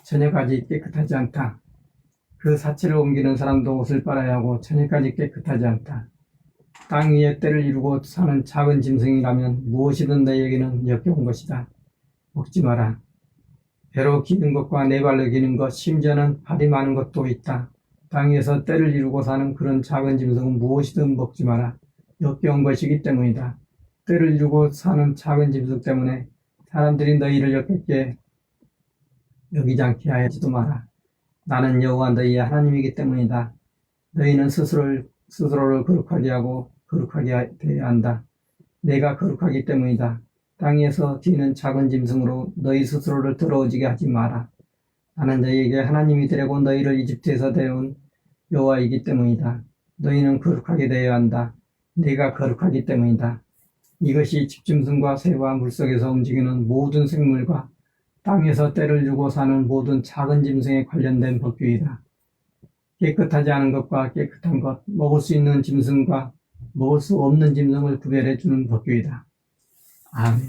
저녁까지 깨끗하지 않다. 그 사체를 옮기는 사람도 옷을 빨아야 하고 저녁까지 깨끗하지 않다. 땅 위에 때를 이루고 사는 작은 짐승이라면 무엇이든 너희에게는 역겨운 것이다. 먹지 마라. 배로 기는 것과 네 발로 기는 것, 심지어는 발이 많은 것도 있다. 땅 위에서 때를 이루고 사는 그런 작은 짐승은 무엇이든 먹지 마라. 역겨운 것이기 때문이다. 때를 이루고 사는 작은 짐승 때문에 사람들이 너희를 역겹게 여기지 않게 하지도 마라. 나는 여호와 너희의 하나님이기 때문이다. 너희는 스스로를 거룩하게 하고 거룩하게 되어야 한다. 내가 거룩하기 때문이다. 땅에서 뛰는 작은 짐승으로 너희 스스로를 더러워지게 하지 마라. 나는 너희에게 하나님이 되려고 너희를 이집트에서 데려온 여호와이기 때문이다. 너희는 거룩하게 되어야 한다. 내가 거룩하기 때문이다. 이것이 집짐승과 새와 물속에서 움직이는 모든 생물과 땅에서 때를 주고 사는 모든 작은 짐승에 관련된 법규이다. 깨끗하지 않은 것과 깨끗한 것, 먹을 수 있는 짐승과 먹을 수 없는 짐승을 구별해 주는 법규이다. 아멘.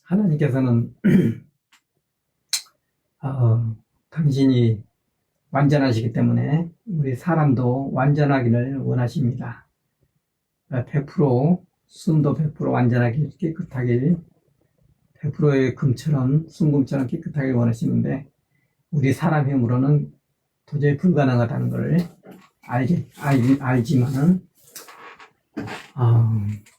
하나님께서는 당신이 완전하시기 때문에 우리 사람도 완전하기를 원하십니다. 100% 순도 100% 완전하게 깨끗하길 100%의 금처럼 순금처럼 깨끗하게 원하시는데 우리 사람 힘으로는 도저히 불가능하다는 것을 알지만은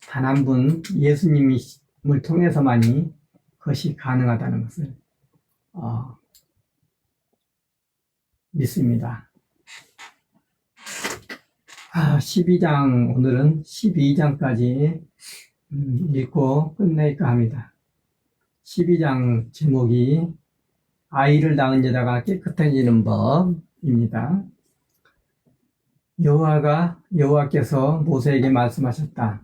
단 한 분 예수님을 통해서만이 그것이 가능하다는 것을 믿습니다. 12장 오늘은 12장까지 읽고 끝낼까 합니다. 12장 제목이 아이를 낳은 여자가 깨끗해지는 법입니다. 여호와께서 모세에게 말씀하셨다.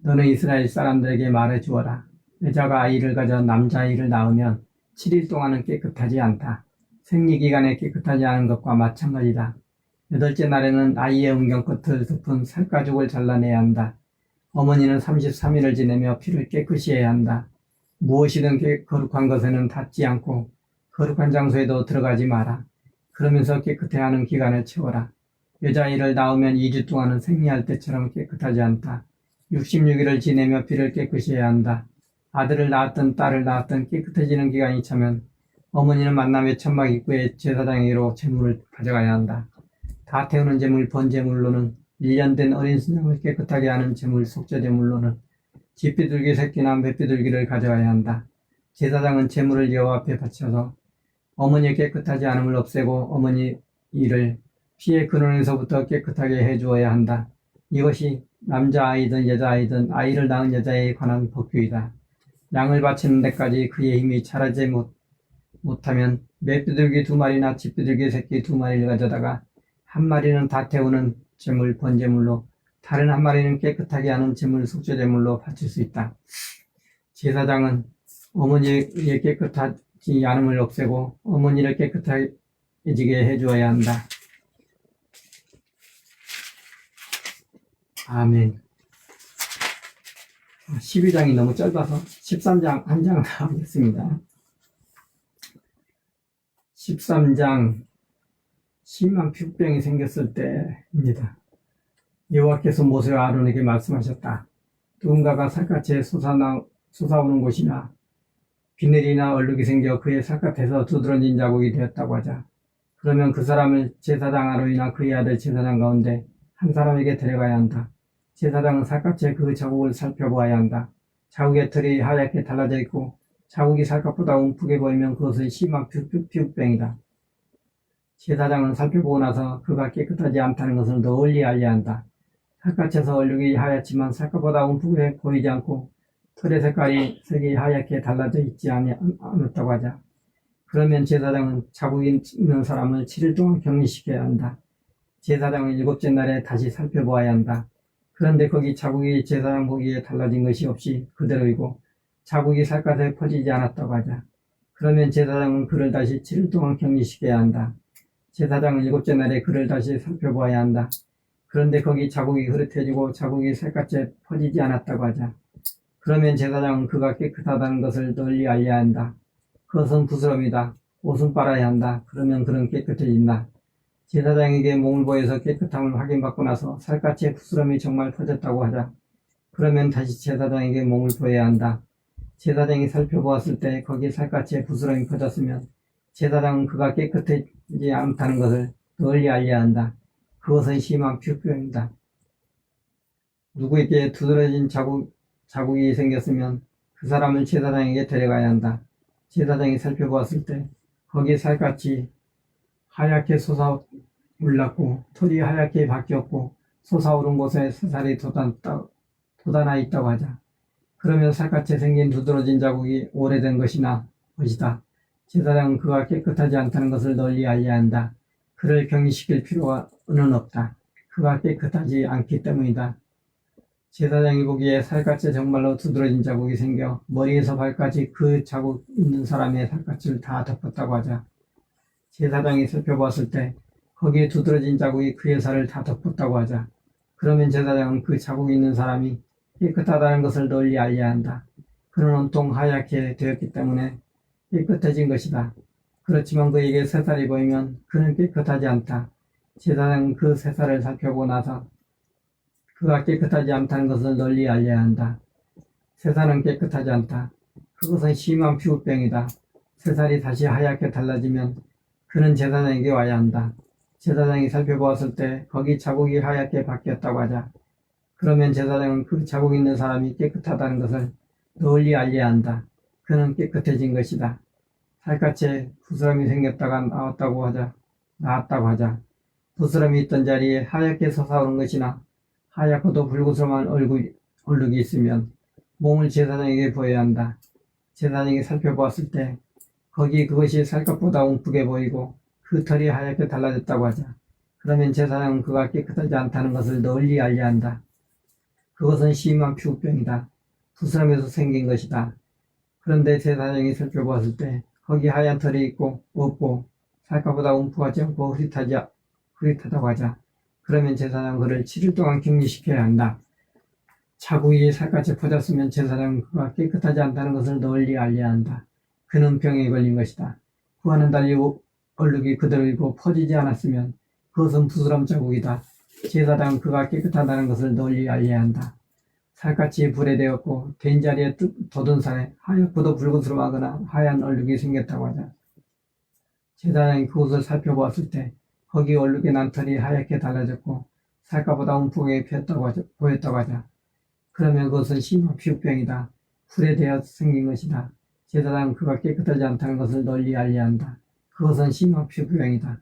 너는 이스라엘 사람들에게 말해 주어라. 여자가 아이를 가져 남자아이를 낳으면 7일 동안은 깨끗하지 않다. 생리기간에 깨끗하지 않은 것과 마찬가지다. 8째 날에는 아이의 음경 끝을 덮은 살가죽을 잘라내야 한다. 어머니는 33일을 지내며 피를 깨끗이 해야 한다. 무엇이든 거룩한 것에는 닿지 않고 거룩한 장소에도 들어가지 마라. 그러면서 깨끗해야 하는 기간을 채워라. 여자아이를 낳으면 2주 동안은 생리할 때처럼 깨끗하지 않다. 66일을 지내며 피를 깨끗이 해야 한다. 아들을 낳았든 딸을 낳았든 깨끗해지는 기간이 차면 어머니는 만남의 천막 입구에 제사장에게로 제물을 가져가야 한다. 다 태우는 제물 번제물로는 1년 된 어린 순양을 깨끗하게 하는 제물 속죄제물로는 쥐비둘기 새끼나 맷비둘기를 가져가야 한다. 제사장은 제물을 여호와 앞에 바쳐서 어머니의 깨끗하지 않음을 없애고 어머니 이를 피의 근원에서부터 깨끗하게 해주어야 한다. 이것이 남자아이든 여자아이든 아이를 낳은 여자에 관한 법규이다. 양을 바치는 데까지 그의 힘이 차라지 못하면 맷비둘기 2마리나 쥐비둘기 새끼 2마리를 가져다가 한 마리는 다 태우는 제물 번제물로 다른 한 마리는 깨끗하게 하는 제물 속죄제물로 바칠 수 있다. 제사장은 어머니의 깨끗하지 않음을 없애고 어머니를 깨끗해지게 해주어야 한다. 아멘. 12장이 너무 짧아서 13장 한 장 더 하겠습니다. 13장 심한 피부병이 생겼을 때입니다. 여호와께서 모세와 아론에게 말씀하셨다. 누군가가 살갗에 솟아오는 곳이나 비늘이나 얼룩이 생겨 그의 살갗에서 두드러진 자국이 되었다고 하자. 그러면 그 사람을 제사장 아론이나 그의 아들 제사장 가운데 한 사람에게 데려가야 한다. 제사장은 살갗에 그 자국을 살펴보아야 한다. 자국의 털이 하얗게 달라져 있고 자국이 살갗보다 움프게 보이면 그것은 심한 피부병이다. 제사장은 살펴보고 나서 그가 깨끗하지 않다는 것을 널리 알려야 한다. 살갗에서 얼룩이 하얗지만 살갗보다 움프게 보이지 않고 털의 색이 하얗게 달라져 있지 않았다고 하자. 그러면 제사장은 자국이 있는 사람을 7일 동안 격리시켜야 한다. 제사장은 7째 날에 다시 살펴보아야 한다. 그런데 거기 자국이 제사장 보기에 달라진 것이 없이 그대로이고 자국이 살갗에 퍼지지 않았다고 하자. 그러면 제사장은 그를 다시 7일 동안 격리시켜야 한다. 제사장은 7째 날에 그를 다시 살펴보아야 한다. 그런데 거기 자국이 흐릿해지고 자국이 살갗에 퍼지지 않았다고 하자. 그러면 제사장은 그가 깨끗하다는 것을 널리 알려야 한다. 그것은 부스럼이다. 옷은 빨아야 한다. 그러면 그는 깨끗해진다. 제사장에게 몸을 보여서 깨끗함을 확인받고 나서 살갗에 부스럼이 정말 퍼졌다고 하자. 그러면 다시 제사장에게 몸을 보여야 한다. 제사장이 살펴보았을 때 거기 살갗에 부스럼이 퍼졌으면 제사장은 그가 깨끗하지 않다는 것을 널리 알려야 한다. 그것은 심한 피부병이다. 누구에게 두드러진 자국이 생겼으면 그 사람을 제사장에게 데려가야 한다. 제사장이 살펴보았을 때 거기 살갗이 하얗게 솟아올랐고 털이 하얗게 바뀌었고 솟아오른 곳에 새살이 돋아나 있다고 하자. 그러면 살갗에 생긴 두드러진 자국이 오래된 것이다. 제사장은 그가 깨끗하지 않다는 것을 널리 알려야 한다. 그를 격리시킬 필요는 없다. 그가 깨끗하지 않기 때문이다. 제사장이 보기에 살갗에 정말로 두드러진 자국이 생겨 머리에서 발까지 그 자국 있는 사람의 살갗을 다 덮었다고 하자. 제사장이 살펴보았을 때 거기에 두드러진 자국이 그의 살을 다 덮었다고 하자. 그러면 제사장은 그 자국이 있는 사람이 깨끗하다는 것을 널리 알려야 한다. 그는 온통 하얗게 되었기 때문에 깨끗해진 것이다. 그렇지만 그에게 새살이 보이면 그는 깨끗하지 않다. 제사장은 그 새살을 살펴보고 나서 그가 깨끗하지 않다는 것을 널리 알려야 한다. 새살은 깨끗하지 않다. 그것은 심한 피부병이다. 새살이 다시 하얗게 달라지면 그는 제사장에게 와야 한다. 제사장이 살펴보았을 때 거기 자국이 하얗게 바뀌었다고 하자. 그러면 제사장은 그 자국 있는 사람이 깨끗하다는 것을 널리 알려야 한다. 그는 깨끗해진 것이다. 살갗에 부스럼이 생겼다가 나았다고 하자. 부스럼이 있던 자리에 하얗게 솟아오른 것이나 하얗고도 붉으스름한 얼룩이 있으면 몸을 제사장에게 보여야 한다. 제사장이 살펴보았을 때 거기 그것이 살갗보다 웅프게 보이고 그 털이 하얗게 달라졌다고 하자. 그러면 제사장은 그가 깨끗하지 않다는 것을 널리 알려야 한다. 그것은 심한 피부병이다. 부스럼에서 생긴 것이다. 그런데 제사장이 살펴보았을 때 거기 하얀 털이 있고 없고 살갗보다 움푹하지 않고 흐릿하다고 하자. 그러면 제사장은 그를 7일 동안 격리시켜야 한다. 자국이 살갗에 퍼졌으면 제사장은 그가 깨끗하지 않다는 것을 널리 알려야 한다. 그는 병에 걸린 것이다. 그와는 달리 얼룩이 그대로 있고 퍼지지 않았으면 그것은 부스럼 자국이다. 제사장은 그가 깨끗하다는 것을 널리 알려야 한다. 살갗이 불에 되었고 된 자리에 돋은 살에 하얗고도 붉은스름하거나 하얀 얼룩이 생겼다고 하자. 제사장이 그곳을 살펴보았을 때 거기 얼룩이 난 털이 하얗게 달라졌고 살갗보다 움푹하게 보였다고 하자. 그러면 그것은 심한 피부병이다. 불에 대어 생긴 것이다. 제사장은 그가 깨끗하지 않다는 것을 널리 알려야 한다. 그것은 심한 피부병이다.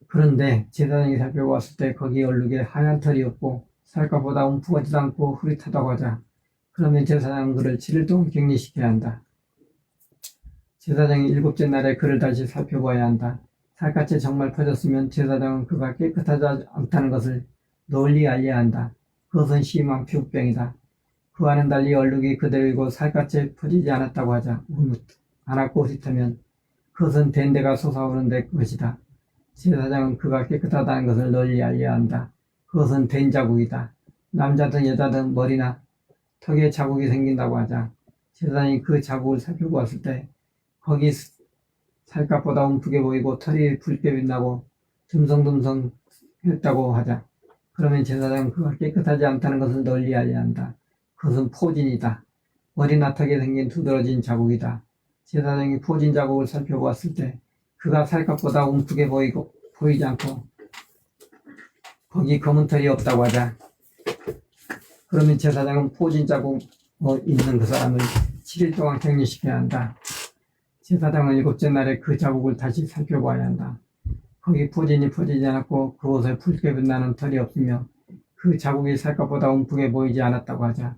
그런데 제사장이 살펴보았을 때 거기 얼룩에 하얀 털이 없고 살갗보다 움푹하지도 않고 흐릿하다고 하자. 그러면 제사장은 그를 7일 동안 격리시켜야 한다. 제사장이 7째 날에 그를 다시 살펴봐야 한다. 살갗에 정말 퍼졌으면 제사장은 그가 깨끗하지 않다는 것을 널리 알려야 한다. 그것은 심한 피부병이다. 그와는 달리 얼룩이 그대로이고 살갗에 퍼지지 않았다고 하자. 않았고 흐릿하면 그것은 된 데가 솟아오른 것이다. 제사장은 그가 깨끗하다는 것을 널리 알려야 한다. 그것은 된 자국이다. 남자든 여자든 머리나 턱에 자국이 생긴다고 하자. 제사장이 그 자국을 살펴보았을 때 거기 살갗보다 움프게 보이고 털이 붉게 빛나고 듬성듬성 했다고 하자. 그러면 제사장은 그가 깨끗하지 않다는 것을 널리 알려야 한다. 그것은 포진이다. 머리나 턱에 생긴 두드러진 자국이다. 제사장이 포진 자국을 살펴보았을 때 그가 살갗보다 움프게 보이지 않고 거기 검은 털이 없다고 하자. 그러면 제사장은 포진 자국 있는 그 사람을 7일 동안 격리시켜야 한다. 제사장은 7째 날에 그 자국을 다시 살펴봐야 한다. 거기 포진이 퍼지지 않았고 그곳에 붉게 빛나는 털이 없으며 그 자국이 살갗보다 움프게 보이지 않았다고 하자.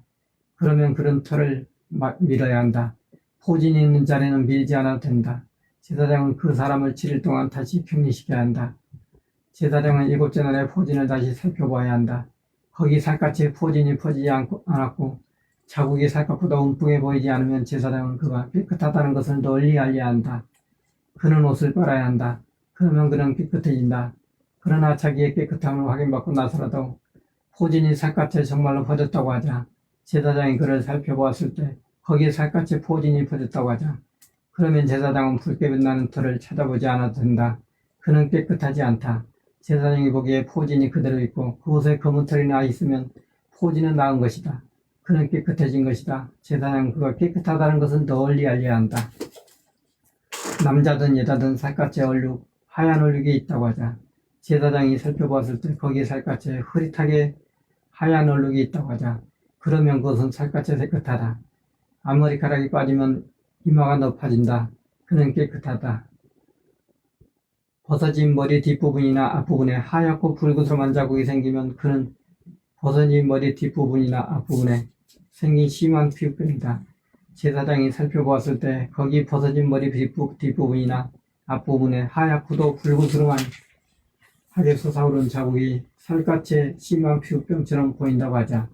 그러면 그런 털을 밀어야 한다. 포진이 있는 자리는 밀지 않아도 된다. 제사장은 그 사람을 7일 동안 다시 격리시켜야 한다. 제사장은 7째 날에 포진을 다시 살펴봐야 한다. 거기 살갗에 포진이 퍼지지 않았고 자국이 살갗보다 움푹해 보이지 않으면 제사장은 그가 깨끗하다는 것을 널리 알려야 한다. 그는 옷을 빨아야 한다. 그러면 그는 깨끗해진다. 그러나 자기의 깨끗함을 확인받고 나서라도 포진이 살갗에 정말로 퍼졌다고 하자. 제사장이 그를 살펴보았을 때 거기에 살갗에 포진이 퍼졌다고 하자. 그러면 제사장은 붉게 빛나는 털을 찾아보지 않아도 된다. 그는 깨끗하지 않다. 제사장이 보기에 포진이 그대로 있고 그곳에 검은 털이 나 있으면 포진은 나은 것이다. 그는 깨끗해진 것이다. 제사장은 그가 깨끗하다는 것은 널리 알려야 한다. 남자든 여자든 살갗에 하얀 얼룩이 있다고 하자. 제사장이 살펴보았을 때 거기 살갗에 흐릿하게 하얀 얼룩이 있다고 하자. 그러면 그것은 살갗에 깨끗하다. 앞머리카락이 빠지면 이마가 높아진다. 그는 깨끗하다. 벗어진 머리 뒷부분이나 앞부분에 하얗고 붉은스름한 자국이 생기면 그는 벗어진 머리 뒷부분이나 앞부분에 생긴 심한 피부병이다. 제사장이 살펴보았을 때 거기 벗어진 머리 뒷부분이나 앞부분에 하얗고도 붉은스름한 하게 솟아오른 자국이 살갗에 심한 피부병처럼 보인다고 하자.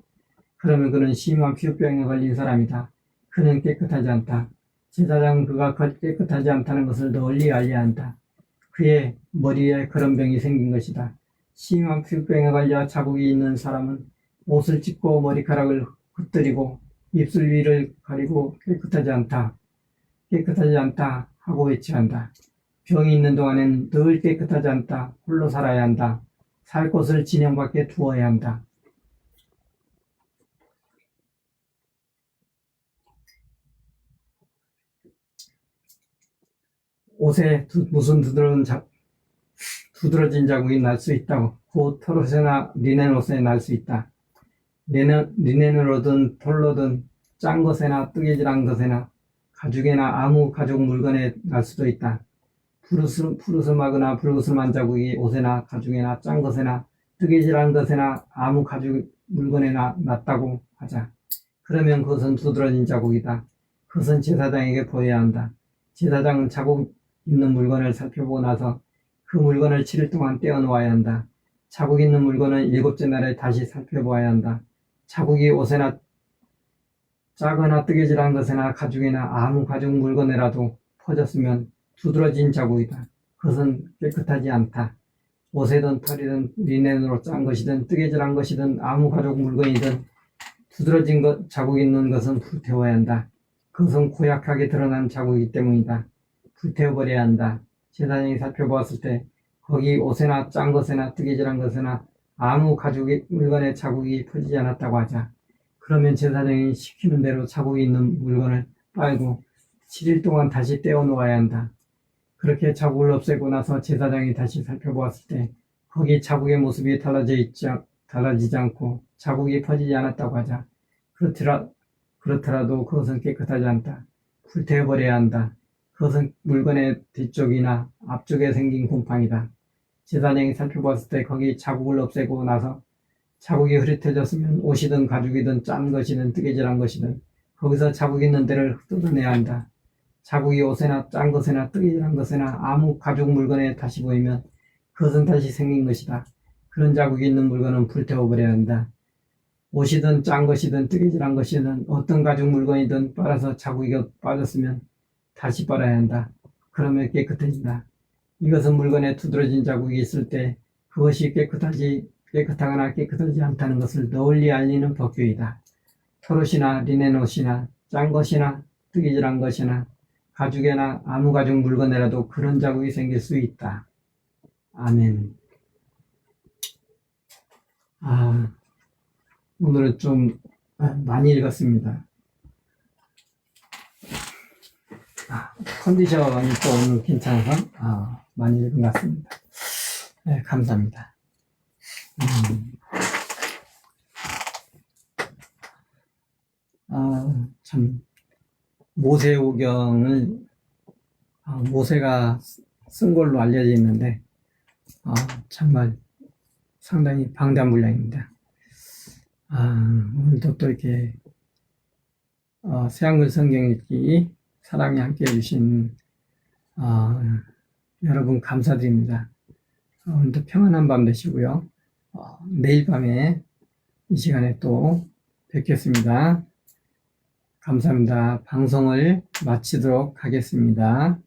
그러면 그는 심한 피부병에 걸린 사람이다. 그는 깨끗하지 않다. 제사장은 그가 깨끗하지 않다는 것을 널리 알려야 한다. 그의 머리에 그런 병이 생긴 것이다. 심한 피부병에 걸려 자국이 있는 사람은 옷을 찢고 머리카락을 흩뜨리고 입술 위를 가리고 깨끗하지 않다 하고 외쳐야 한다. 병이 있는 동안엔 늘 깨끗하지 않다. 홀로 살아야 한다. 살 곳을 진영밖에 두어야 한다. 옷에 무슨 두드러진 자국이 날 수 있다고. 곧 털옷이나 리넨 옷에 날 수 있다. 리넨으로든 털로든 짠 것에나 뜨개질한 것에나 가죽에나 아무 가죽 물건에 날 수도 있다. 푸르스름하거나 붉으스름한 자국이 옷에나 가죽에나 짠 것에나 뜨개질한 것에나 아무 가죽 물건에 났다고 하자. 그러면 그것은 두드러진 자국이다. 그것은 제사장에게 보여야 한다. 제사장은 자국 있는 물건을 살펴보고 나서 그 물건을 7일 동안 떼어놓아야 한다. 자국 있는 물건은 7째 날에 다시 살펴보아야 한다. 자국이 옷에나 짜거나 뜨개질한 것에나 가죽이나 아무 가죽 물건에라도 퍼졌으면 두드러진 자국이다. 그것은 깨끗하지 않다. 옷이든 털이든 리넨으로 짠 것이든 뜨개질한 것이든 아무 가죽 물건이든 두드러진 자국 있는 것은 불태워야 한다. 그것은 고약하게 드러난 자국이기 때문이다. 불태워버려야 한다. 제사장이 살펴보았을 때 거기 옷에나 짠 것에나 뜨개질한 것에나 아무 가죽 물건에 자국이 퍼지지 않았다고 하자. 그러면 제사장이 시키는 대로 자국이 있는 물건을 빨고 7일 동안 다시 떼어 놓아야 한다. 그렇게 자국을 없애고 나서 제사장이 다시 살펴보았을 때 거기 자국의 모습이 달라지지 않고 자국이 퍼지지 않았다고 하자. 그렇더라도 그것은 깨끗하지 않다. 불태워버려야 한다. 그것은 물건의 뒤쪽이나 앞쪽에 생긴 곰팡이다. 제사장이 살펴봤을 때 거기 자국을 없애고 나서 자국이 흐릿해졌으면 옷이든 가죽이든 짠 것이든 뜨개질한 것이든 거기서 자국 있는 데를 뜯어내야 한다. 자국이 옷에나 짠 것에나 뜨개질한 것에나 아무 가죽 물건에 다시 보이면 그것은 다시 생긴 것이다. 그런 자국이 있는 물건은 불태워버려야 한다. 옷이든 짠 것이든 뜨개질한 것이든 어떤 가죽 물건이든 빨아서 자국이 빠졌으면 다시 빨아야 한다. 그러면 깨끗해진다. 이것은 물건에 두드러진 자국이 있을 때 그것이 깨끗하거나 깨끗하지 않다는 것을 널리 알리는 법규이다. 털옷이나 리넨 옷이나 짠 것이나 뜨개질한 것이나 가죽에나 아무 가죽 물건에라도 그런 자국이 생길 수 있다. 아멘. 오늘은 좀 많이 읽었습니다. 컨디션이 또 오늘 괜찮아서 많이 읽은 것 같습니다. 네, 감사합니다. 참 모세오경을 모세가 쓴 걸로 알려져 있는데 정말 상당히 방대한 분량입니다. 오늘도 또 이렇게 새한글 성경 읽기 사랑에 함께 해주신 여러분 감사드립니다. 오늘도 평안한 밤 되시고요. 내일 밤에 이 시간에 또 뵙겠습니다. 감사합니다. 방송을 마치도록 하겠습니다.